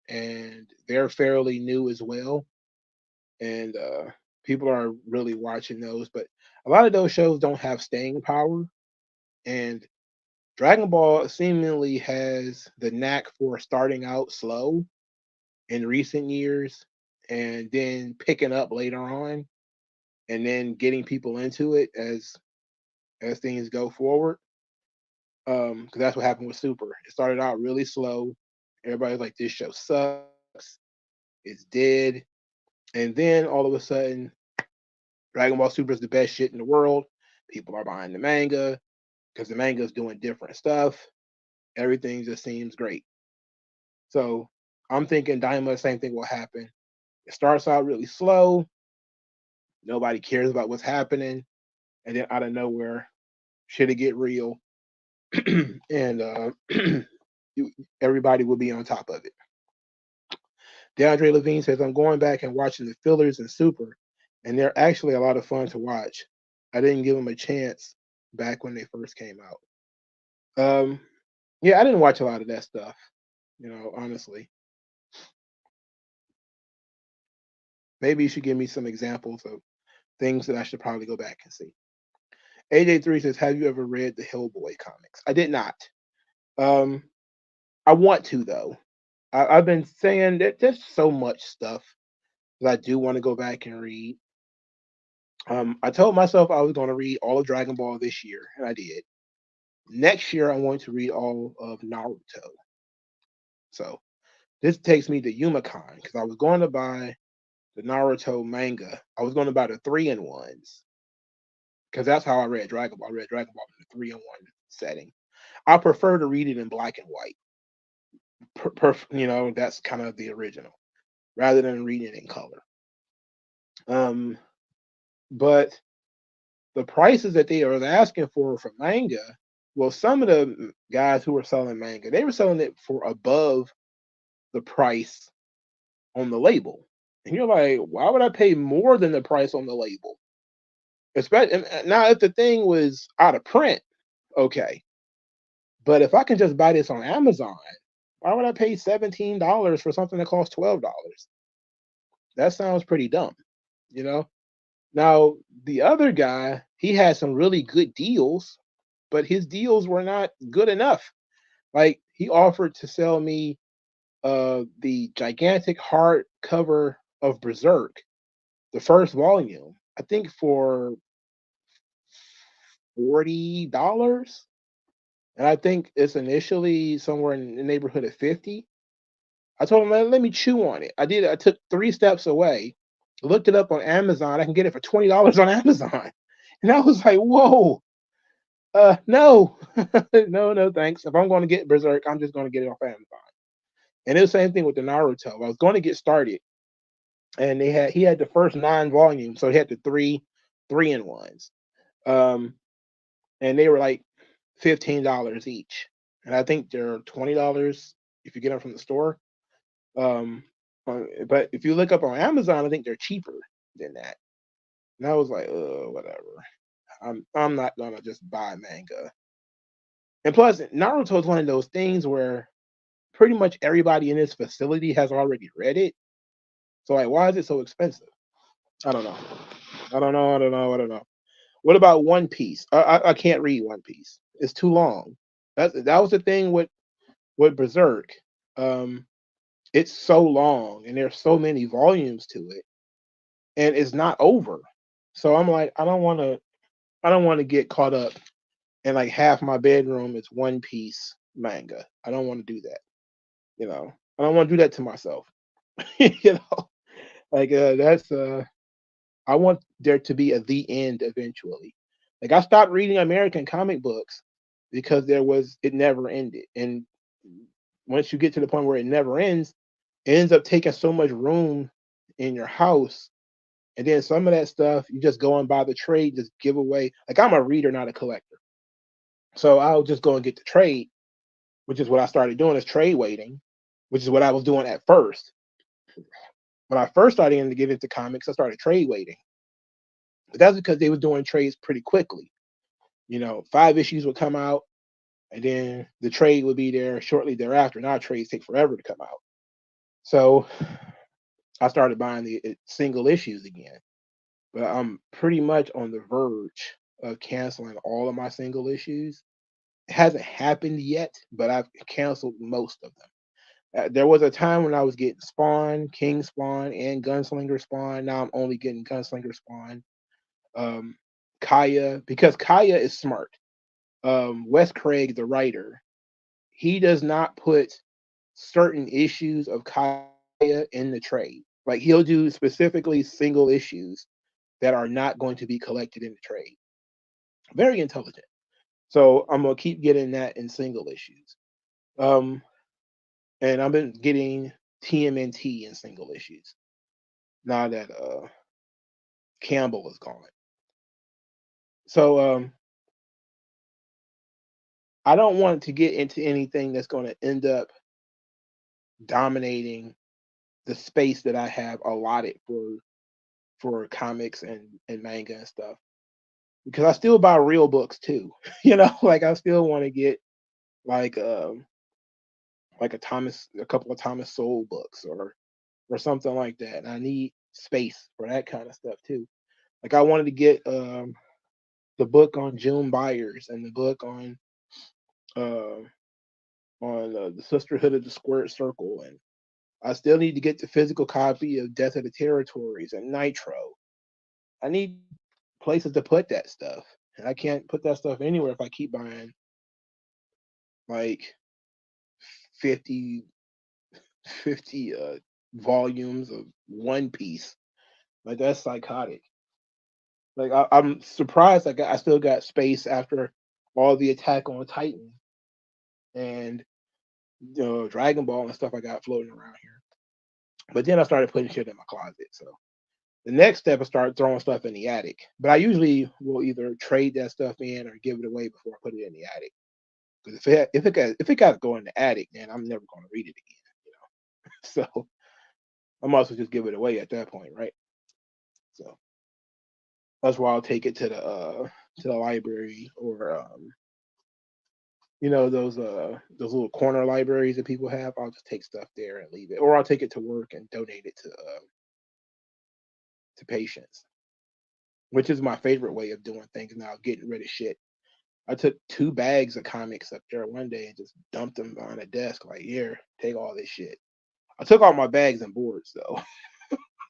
and they're fairly new as well. And people are really watching those, but a lot of those shows don't have staying power. And Dragon Ball seemingly has the knack for starting out slow in recent years and then picking up later on and then getting people into it as things go forward. Because that's what happened with Super. It started out really slow. Everybody's like, this show sucks. It's dead. And then all of a sudden, Dragon Ball Super is the best shit in the world. People are buying the manga because the manga is doing different stuff. Everything just seems great. So I'm thinking Daima, same thing will happen. It starts out really slow. Nobody cares about what's happening. And then out of nowhere, shit'll get real. And everybody will be on top of it. DeAndre Levine says, I'm going back and watching the fillers and Super, and they're actually a lot of fun to watch. I didn't give them a chance back when they first came out. Yeah, I didn't watch a lot of that stuff, honestly. Maybe you should give me some examples of things that I should probably go back and see. AJ3 says, have you ever read the Hellboy comics? I did not. I want to, though. I've been saying that there's so much stuff that I do want to go back and read. I told myself I was going to read all of Dragon Ball this year, and I did. Next year, I'm going to read all of Naruto. So this takes me to Yumacon because I was going to buy the Naruto manga. I was going to buy the 3-in-1s because that's how I read Dragon Ball. I read Dragon Ball in the 3-in-1 setting. I prefer to read it in black and white. That's kind of the original rather than reading it in color. But the prices that they are asking for manga, well, some of the guys who were selling manga, they were selling it for above the price on the label. And you're like, why would I pay more than the price on the label? Especially now, if the thing was out of print, okay. But if I can just buy this on Amazon, why would I pay $17 for something that costs $12? That sounds pretty dumb, you know? Now, the other guy, he had some really good deals, but his deals were not good enough. Like, he offered to sell me the gigantic hardcover of Berserk, the first volume, I think for $40. And I think it's initially somewhere in the neighborhood of 50. I told him, let me chew on it. I did. I took 3 steps away, looked it up on Amazon. I can get it for $20 on Amazon. And I was like, whoa, no, no, thanks. If I'm going to get Berserk, I'm just going to get it off Amazon. And it was the same thing with the Naruto. I was going to get started, and he had the first 9 volumes, so he had the three in ones, um, and they were like $15 each, and I think they're $20 if you get them from the store. Um, but if you look up on Amazon, I think they're cheaper than that. And I was like, whatever. I'm not gonna just buy manga. And plus, Naruto is one of those things where pretty much everybody in this facility has already read it. So like, why is it so expensive? I don't know. I don't know. I don't know. I don't know. What about One Piece? I can't read One Piece. It's too long. That was the thing with Berserk. Um, it's so long, and there's so many volumes to it, and it's not over. So I'm like, I don't want to get caught up and like half my bedroom is One Piece manga. I don't want to do that. You know, I don't want to do that to myself. you know, like that's I want there to be a the end eventually. Like I stopped reading American comic books because it never ended. And once you get to the point where it never ends, it ends up taking so much room in your house. And then some of that stuff you just go and buy the trade, just give away. Like I'm a reader, not a collector. So I'll just go and get the trade, which is what I started doing is trade waiting, which is what I was doing at first. When I first started to get into comics, I started trade waiting. But that's because they were doing trades pretty quickly. 5 issues would come out, and then the trade would be there shortly thereafter. Now trades take forever to come out. So I started buying the single issues again. But I'm pretty much on the verge of canceling all of my single issues. It hasn't happened yet, but I've canceled most of them. There was a time when I was getting Spawn, King Spawn, and Gunslinger Spawn. Now I'm only getting Gunslinger Spawn. Um, Kaya, because Kaya is smart. Wes Craig, the writer, he does not put certain issues of Kaya in the trade. Like he'll do specifically single issues that are not going to be collected in the trade. Very intelligent. So I'm gonna keep getting that in single issues. Um, and I've been getting TMNT in single issues now that Campbell is gone. So I don't want to get into anything that's going to end up dominating the space that I have allotted for comics and manga and stuff. Because I still buy real books too. Like I still want to get like a couple of Thomas Sowell books or something like that. And I need space for that kind of stuff too. Like I wanted to get the book on June Byers and the book uh, on the Sisterhood of the Squared Circle, and I still need to get the physical copy of Death of the Territories and Nitro. I need places to put that stuff, and I can't put that stuff anywhere if I keep buying like 50, 50 volumes of One Piece. Like that's psychotic. Like I'm surprised I still got space after all the Attack on Titan and Dragon Ball and stuff I got floating around here. But then I started putting shit in my closet. So the next step is start throwing stuff in the attic. But I usually will either trade that stuff in or give it away before I put it in the attic. Because if it got to go in the attic, then I'm never going to read it again. So I might as well just give it away at that point, right? So that's why I'll take it to the library or those little corner libraries that people have. I'll just take stuff there and leave it, or I'll take it to work and donate it to patients, which is my favorite way of doing things now, getting rid of shit. I took 2 bags of comics up there one day and just dumped them on a desk. Like, here, take all this shit. I took all my bags and boards though.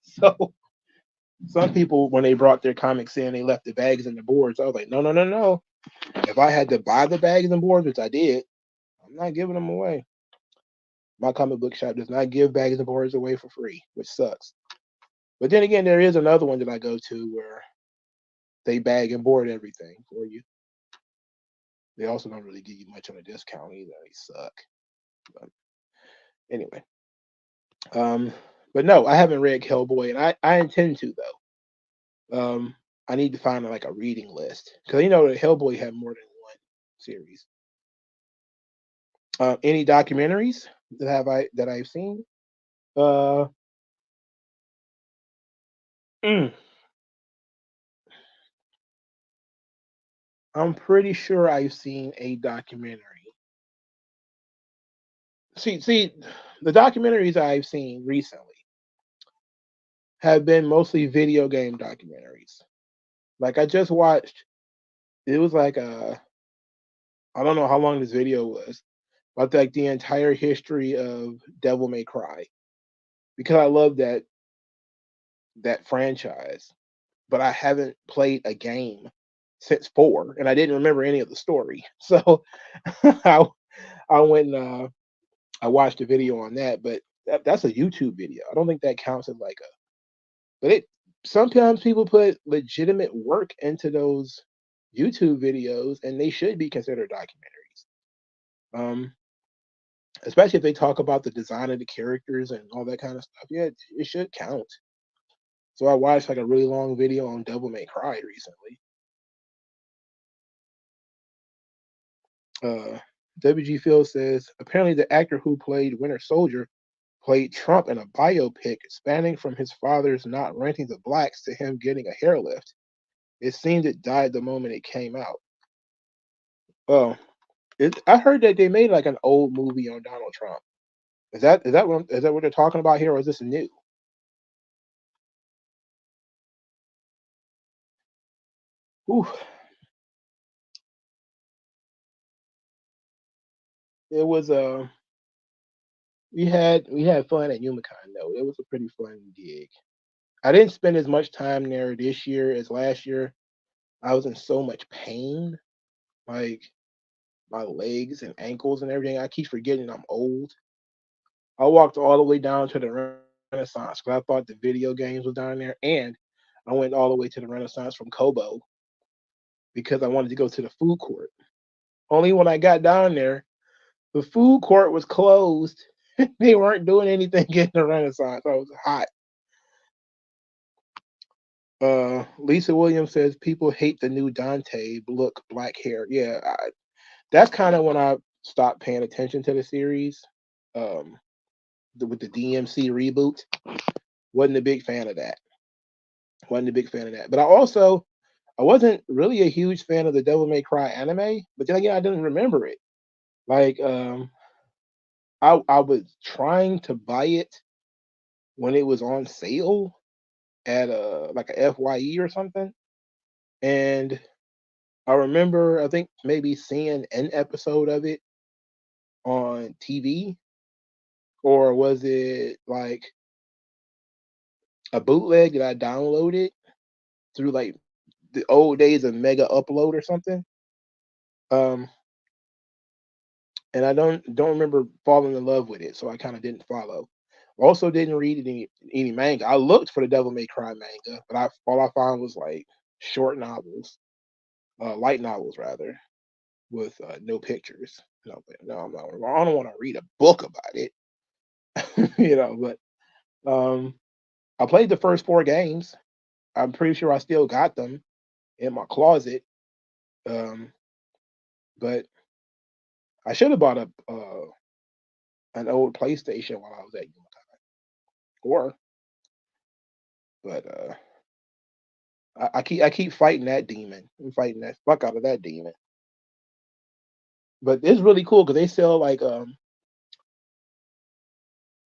So some people, when they brought their comics in, they left the bags and the boards. I was like, no, no, no, no. If I had to buy the bags and boards, which I did, I'm not giving them away. My comic book shop does not give bags and boards away for free, which sucks. But then again, there is another one that I go to where they bag and board everything for you. They also don't really give you much on a discount either. They suck. But Anyway, but no, I haven't read Hellboy, and I intend to though. I need to find like a reading list because you know that Hellboy had more than one series. Any documentaries that I've seen? Uh, mm, I'm pretty sure I've seen a documentary. See, the documentaries I've seen recently have been mostly video game documentaries. Like I just watched, it was like I don't know how long this video was, but like the entire history of Devil May Cry because I love that franchise, but I haven't played a game since four, and I didn't remember any of the story. So I I went and I watched a video on that, but that's a YouTube video. I don't think that counts as like a. But it sometimes people put legitimate work into those YouTube videos, and they should be considered documentaries. Um, Especially if they talk about the design of the characters and all that kind of stuff. Yeah, it should count. So I watched like a really long video on Devil May Cry recently. Uh, WG Phil says apparently the actor who played Winter Soldier played Trump in a biopic spanning from his father's not renting the blacks to him getting a hair lift. It seemed it died the moment it came out. Oh, I heard that they made like an old movie on Donald Trump. Is that what they're talking about here, or is this new? Ooh, it was we had fun at Humicon though. It was a pretty fun gig. I didn't spend as much time there this year as last year. I was in so much pain, like my legs and ankles and everything. I keep forgetting I'm old. I walked all the way down to the Renaissance because I thought the video games was down there, and I went all the way to the Renaissance from Kobo because I wanted to go to the food court. Only when I got down there, the food court was closed. They weren't doing anything in the Renaissance. I was hot. Lisa Williams says people hate the new Dante look, black hair. Yeah, that's kind of when I stopped paying attention to the series. Um, with the DMC reboot, wasn't a big fan of that. Wasn't a big fan of that. But I wasn't really a huge fan of the Devil May Cry anime. But then again, I didn't remember it. Like I was trying to buy it when it was on sale at like a FYE or something, and I remember I think maybe seeing an episode of it on TV, or was it like a bootleg that I downloaded through like the old days of Mega Upload or something. Um, and I don't remember falling in love with it, so I kind of didn't follow. Also, didn't read any manga. I looked for the Devil May Cry manga, but all I found was like short novels, light novels rather, with no pictures. No, no, I don't want to read a book about it, But um, I played the first four games. I'm pretty sure I still got them in my closet. Um, but I should have bought an old PlayStation while I was at Yumaka. Or, but I keep fighting that demon. I'm fighting that fuck out of that demon. But it's really cool because they sell like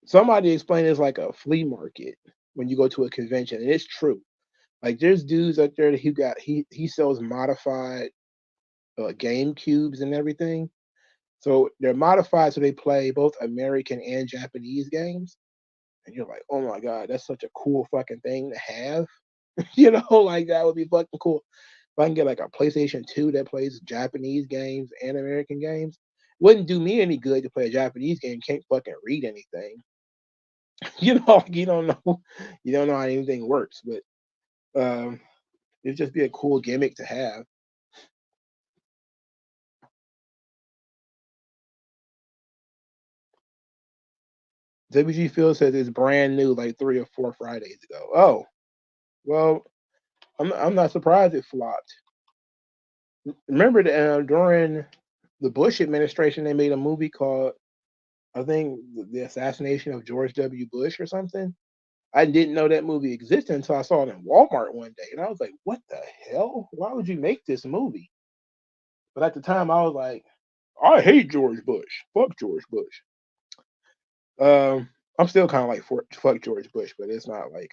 somebody explained it's like a flea market when you go to a convention, and it's true. Like there's dudes out there who got he sells modified game cubes and everything. So they're modified so they play both American and Japanese games. And you're like, oh my god, that's such a cool fucking thing to have. Like that would be fucking cool. If I can get like a PlayStation 2 that plays Japanese games and American games, wouldn't do me any good to play a Japanese game, can't fucking read anything. Like you don't know how anything works, but it'd just be a cool gimmick to have. WG Phil says it's brand new, like 3 or 4 Fridays ago. Oh, well, I'm not surprised it flopped. Remember during the Bush administration, they made a movie called, I think, The Assassination of George W. Bush or something. I didn't know that movie existed until I saw it in Walmart one day, and I was like, "What the hell? Why would you make this movie?" But at the time, I was like, "I hate George Bush. Fuck George Bush." I'm still kind of like fuck George Bush, but it's not like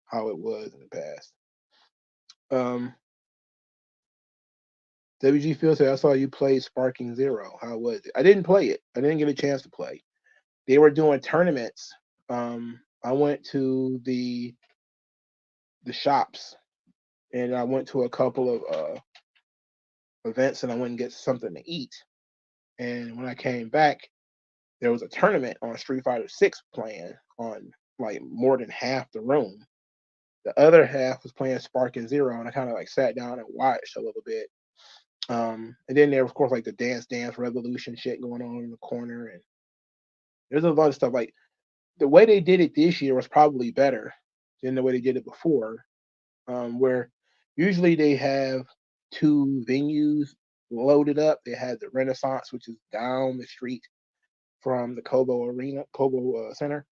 how it was in the past. WG Phil said, "I saw you play Sparking Zero. How was it?" I didn't play it. I didn't get a chance to play. They were doing tournaments. I went to the shops, and I went to a couple of events, and I went and get something to eat. And when I came back, there was a tournament on Street Fighter 6 playing on like more than half the room. The other half was playing Sparking Zero, and I kind of like sat down and watched a little bit. And then there was, of course, like the Dance Revolution shit going on in the corner, and there's a lot of stuff. Like the way they did it this year was probably better than the way they did it before, where usually they have 2 venues loaded up. They had the Renaissance, which is down the street from the Cobo Center,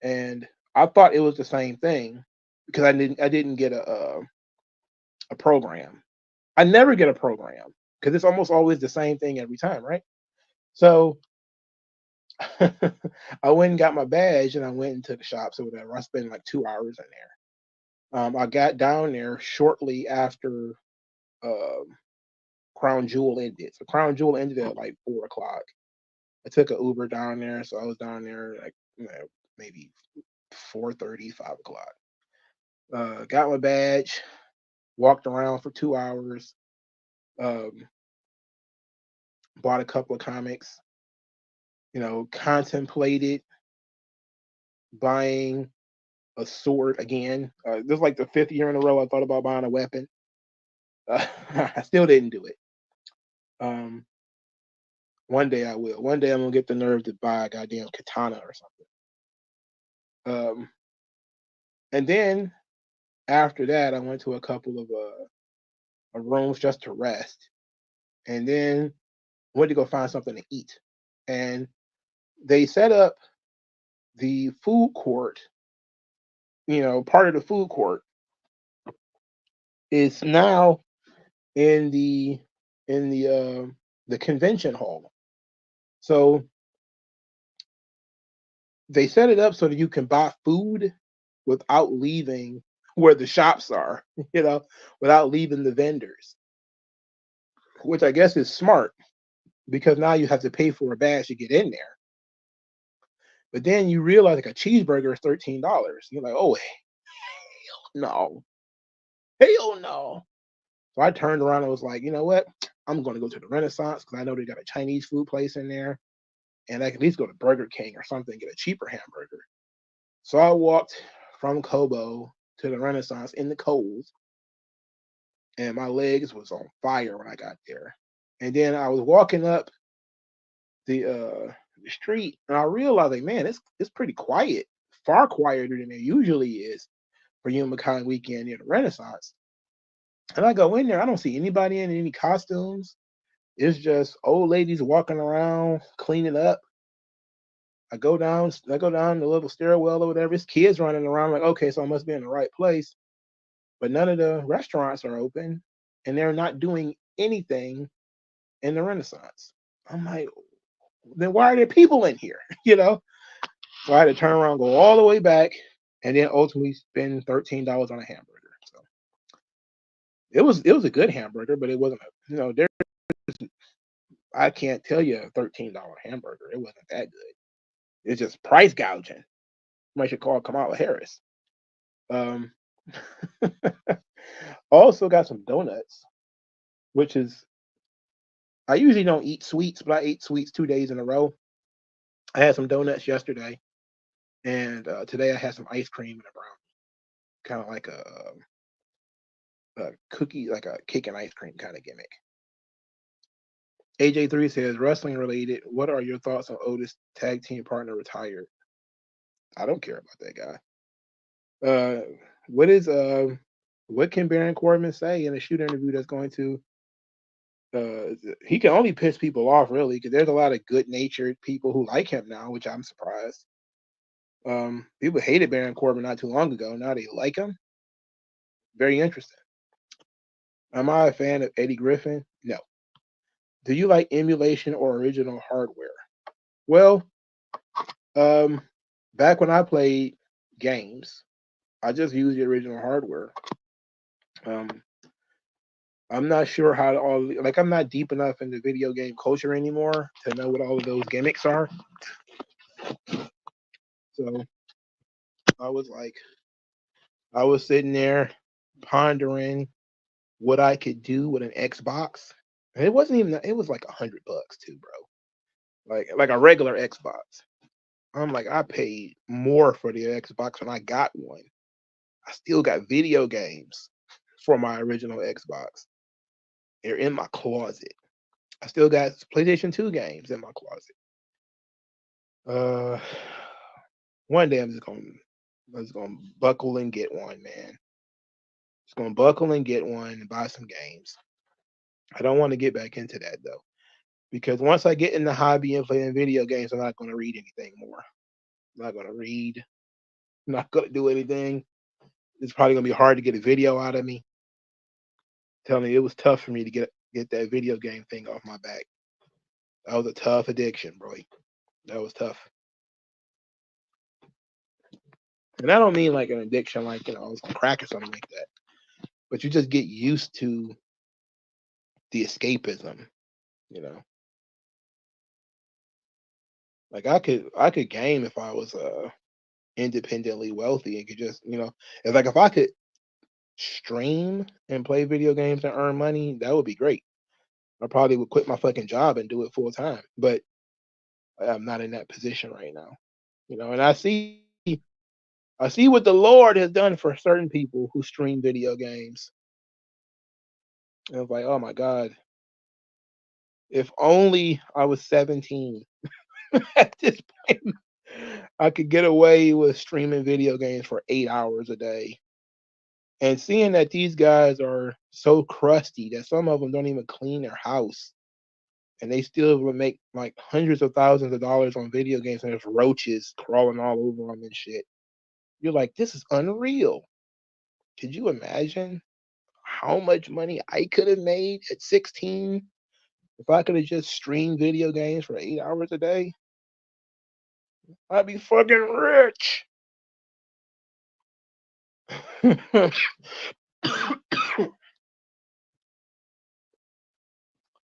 and I thought it was the same thing because I didn't get a program. I never get a program because it's almost always the same thing every time, right? So I went and got my badge and I went into the shops or whatever. I spent like 2 hours in there. I got down there shortly after um, Crown Jewel ended. So Crown Jewel ended at like 4 o'clock. I took an Uber down there, so I was down there like maybe 4:30, 5 o'clock. Got my badge, walked around for 2 hours, um, bought a couple of comics, contemplated buying a sword again. This is like the 5th year in a row I thought about buying a weapon. I still didn't do it. Um, one day I will. One day I'm gonna get the nerve to buy a goddamn katana or something. Um, and then after that, I went to a couple of rooms just to rest, and then went to go find something to eat. And they set up the food court. Part of the food court is now in the convention hall. So they set it up so that you can buy food without leaving where the shops are, without leaving the vendors, which I guess is smart because now you have to pay for a badge to get in there. But then you realize like a cheeseburger is $13. You're like, oh no, hell no. So I turned around and was like, you know what? I'm going to go to the Renaissance because I know they got a Chinese food place in there, and I can at least go to Burger King or something, get a cheaper hamburger. So I walked from Kobo to the Renaissance in the cold, and my legs was on fire when I got there. And then I was walking up the street, and I realized, like, man, it's pretty quiet, far quieter than it usually is for Yumacon weekend near the Renaissance. And I go in there, I don't see anybody in any costumes. It's just old ladies walking around cleaning up. I go down the little stairwell or whatever. It's kids running around. Like, okay, so I must be in the right place. But none of the restaurants are open, and they're not doing anything in the Renaissance. I'm like, then why are there people in here? So I had to turn around, go all the way back, and then ultimately spend $13 on a hamburger. So it was a good hamburger, but it wasn't there. I can't tell you a $13 hamburger. It wasn't that good. It's just price gouging. I should call Kamala Harris. Um, also got some donuts, which is I usually don't eat sweets, but I ate sweets 2 days in a row. I had some donuts yesterday, and today I had some ice cream and a brownie, kind of like a cookie, like a cake and ice cream kind of gimmick. AJ3 says, wrestling related, what are your thoughts on Otis' tag team partner retired? I don't care about that guy. Uh, what is what can Baron Corbin say in a shoot interview that's going to he can only piss people off really because there's a lot of good natured people who like him now, which I'm surprised. People hated Baron Corbin not too long ago. Now they like him. Very interesting. Am I a fan of Eddie Griffin? No. Do you like emulation or original hardware? Well, um, back when I played games, I just used the original hardware. Um, I'm not sure how to like I'm not deep enough in the video game culture anymore to know what all of those gimmicks are. So I was like, I was sitting there pondering what I could do with an Xbox. And it wasn't even it was like $100 too, bro. Like a regular Xbox. I'm like, I paid more for the Xbox when I got one. I still got video games for my original Xbox. They're in my closet. I still got PlayStation 2 games in my closet. Uh, one day I'm just gonna buckle and get one, man. Just gonna buckle and get one and buy some games. I don't want to get back into that though, because once I get in the hobby and playing video games, I'm not gonna read anything more. I'm not gonna read. I'm not gonna do anything. It's probably gonna be hard to get a video out of me. Tell me it was tough for me to get that video game thing off my back. That was a tough addiction, bro. That was tough. And I don't mean like an addiction, like it's crack or something like that. But you just get used to the escapism, you know. Like I could game if I was independently wealthy and could just it's like if I could stream and play video games and earn money, that would be great. I probably would quit my fucking job and do it full time. But I'm not in that position right now. And I see what the Lord has done for certain people who stream video games. And it's like, oh my God, if only I was 17 at this point, I could get away with streaming video games for 8 hours a day. And seeing that these guys are so crusty that some of them don't even clean their house and they still would make like hundreds of thousands of dollars on video games and there's roaches crawling all over them and shit. You're like, this is unreal. Could you imagine how much money I could have made at 16 if I could have just streamed video games for 8 hours a day? I'd be fucking rich. I'd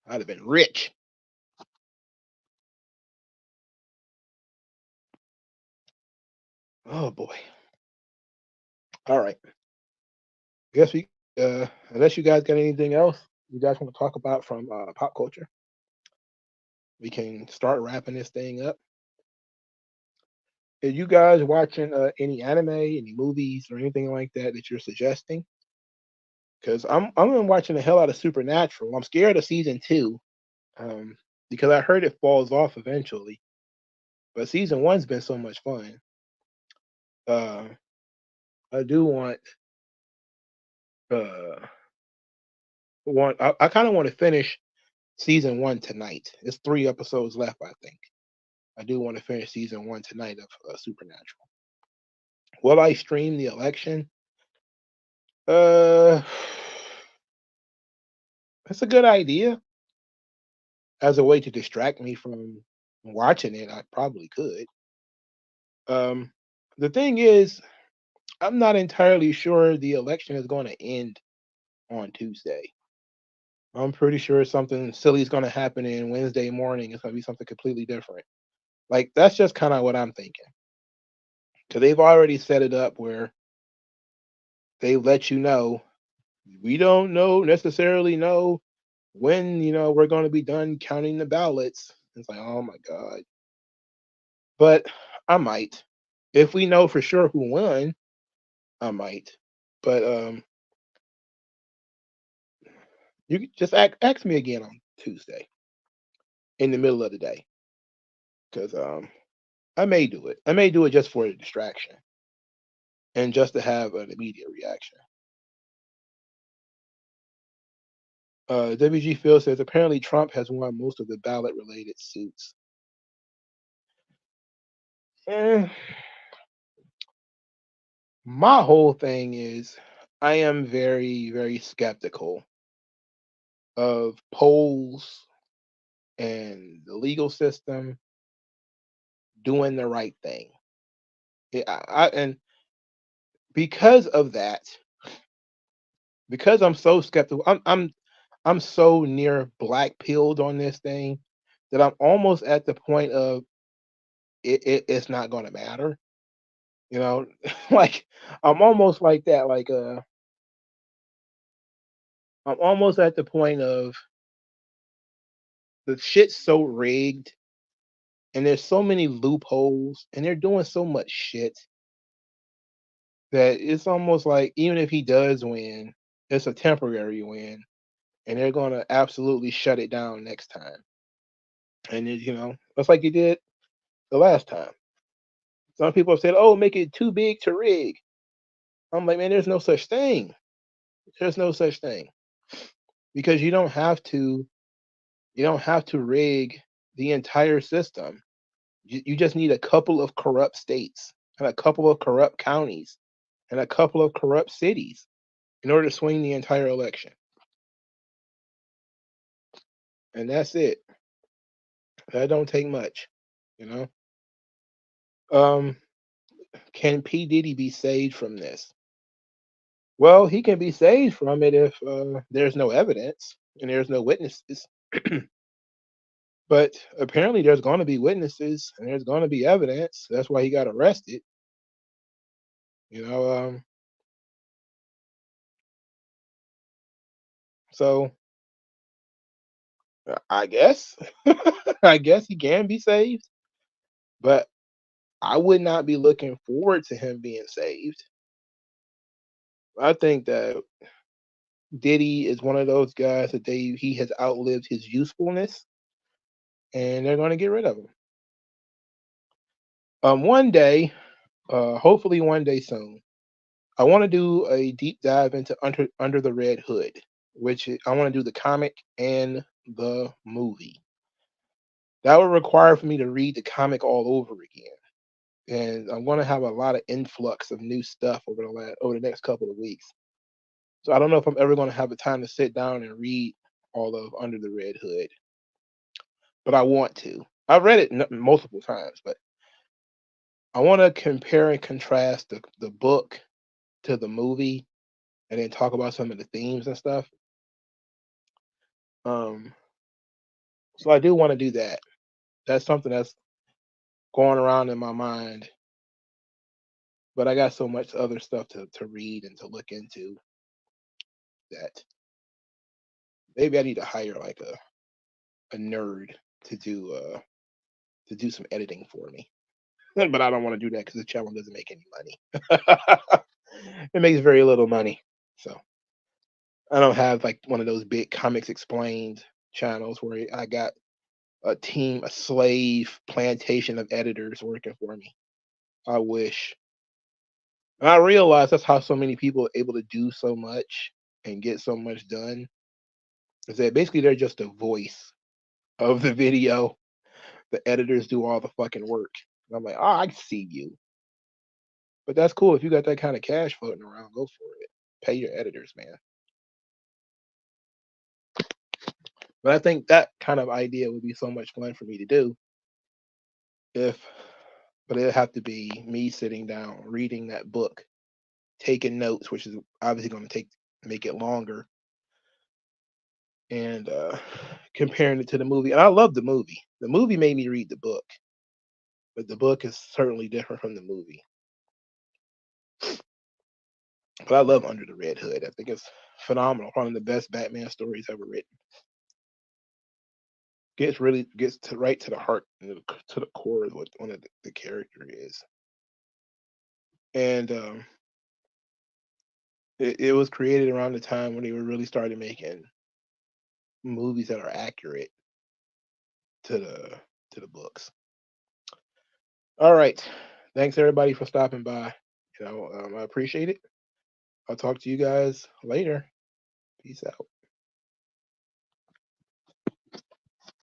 have been rich. Oh boy. All right. Guess we unless you guys got anything else you guys want to talk about from pop culture, we can start wrapping this thing up. Are you guys watching any anime, any movies, or anything like that that you're suggesting? Because I'm watching the hell out of Supernatural. I'm scared of season two, um, because I heard it falls off eventually. But season one's been so much fun. Uh, I do uh I kind of want to finish season one tonight. It's 3 episodes left, I think. I do want to finish season one tonight of Supernatural. Will I stream the election? Uh, that's a good idea. As a way to distract me from watching it, I probably could. Um, the thing is, I'm not entirely sure the election is going to end on Tuesday. I'm pretty sure something silly is going to happen in Wednesday morning. It's going to be something completely different. Like that's just kind of what I'm thinking. Because they've already set it up where they let you know we don't necessarily know when we're going to be done counting the ballots. It's like, oh my God. But I might. If we know for sure who won, I might. But you could just ask me again on Tuesday. in the middle of the day because I may do it. I may do it just for a distraction and just to have an immediate reaction. WG Phil says apparently Trump has won most of the ballot related suits. Eh, my whole thing is I am very, very skeptical of polls and the legal system doing the right thing. And because of that, because I'm so skeptical, I'm so near black pilled on this thing that I'm almost at the point of it's not going to matter. You know, like I'm almost like that. Like I'm almost at the point of the shit's so rigged and there's so many loopholes and they're doing so much shit that it's almost like even if he does win, it's a temporary win and they're going to absolutely shut it down next time. And it's like he did the last time. Some people have said, "Oh, make it too big to rig." I'm like, man, there's no such thing. There's no such thing because you don't have to rig the entire system. You just need a couple of corrupt states and a couple of corrupt counties and a couple of corrupt cities in order to swing the entire election. And that's it. That don't take much, you know. Um, can P Diddy be saved from this? Well, he can be saved from it if there's no evidence and there's no witnesses. But apparently, there's going to be witnesses and there's going to be evidence. That's why he got arrested. You know, so I guess, I guess he can be saved, but I would not be looking forward to him being saved. I think that Diddy is one of those guys that he has outlived his usefulness, and they're going to get rid of him. One day, hopefully one day soon, I want to do a deep dive into Under the Red Hood, I want to do the comic and the movie. That would require for me to read the comic all over again, and I'm going to have a lot of influx of new stuff over the next couple of weeks. So I don't know if I'm ever going to have the time to sit down and read all of Under the Red Hood, but I want to. I've read it multiple times, but I want to compare and contrast the book to the movie, and then talk about some of the themes and stuff. Um, so I do want to do that. That's something that's going around in my mind, but I got so much other stuff to read and to look into that maybe I need to hire like a nerd to do uh to do some editing for me. But I don't want to do that because the channel doesn't make any money. It makes very little money. So I don't have like one of those big comics explained channels where I got a slave plantation of editors working for me. I wish. And I realize that's how so many people are able to do so much and get so much done. Is that basically they're just a voice of the video. The editors do all the fucking work. And I'm like, oh, I see you. But that's cool. If you got that kind of cash floating around, go for it. Pay your editors, man. But I think that kind of idea would be so much fun for me to do if, but it'd have to be me sitting down, reading that book, taking notes, which is obviously going to make it longer, and comparing it to the movie. And I love the movie. The movie made me read the book, but the book is certainly different from the movie. But I love Under the Red Hood. I think it's phenomenal. One of the best Batman stories ever written. Gets to right to the heart and to the core of what one of the character is. And it was created around the time when they were really started making movies that are accurate. the books. All right. Thanks everybody for stopping by. I appreciate it. I'll talk to you guys later. Peace out.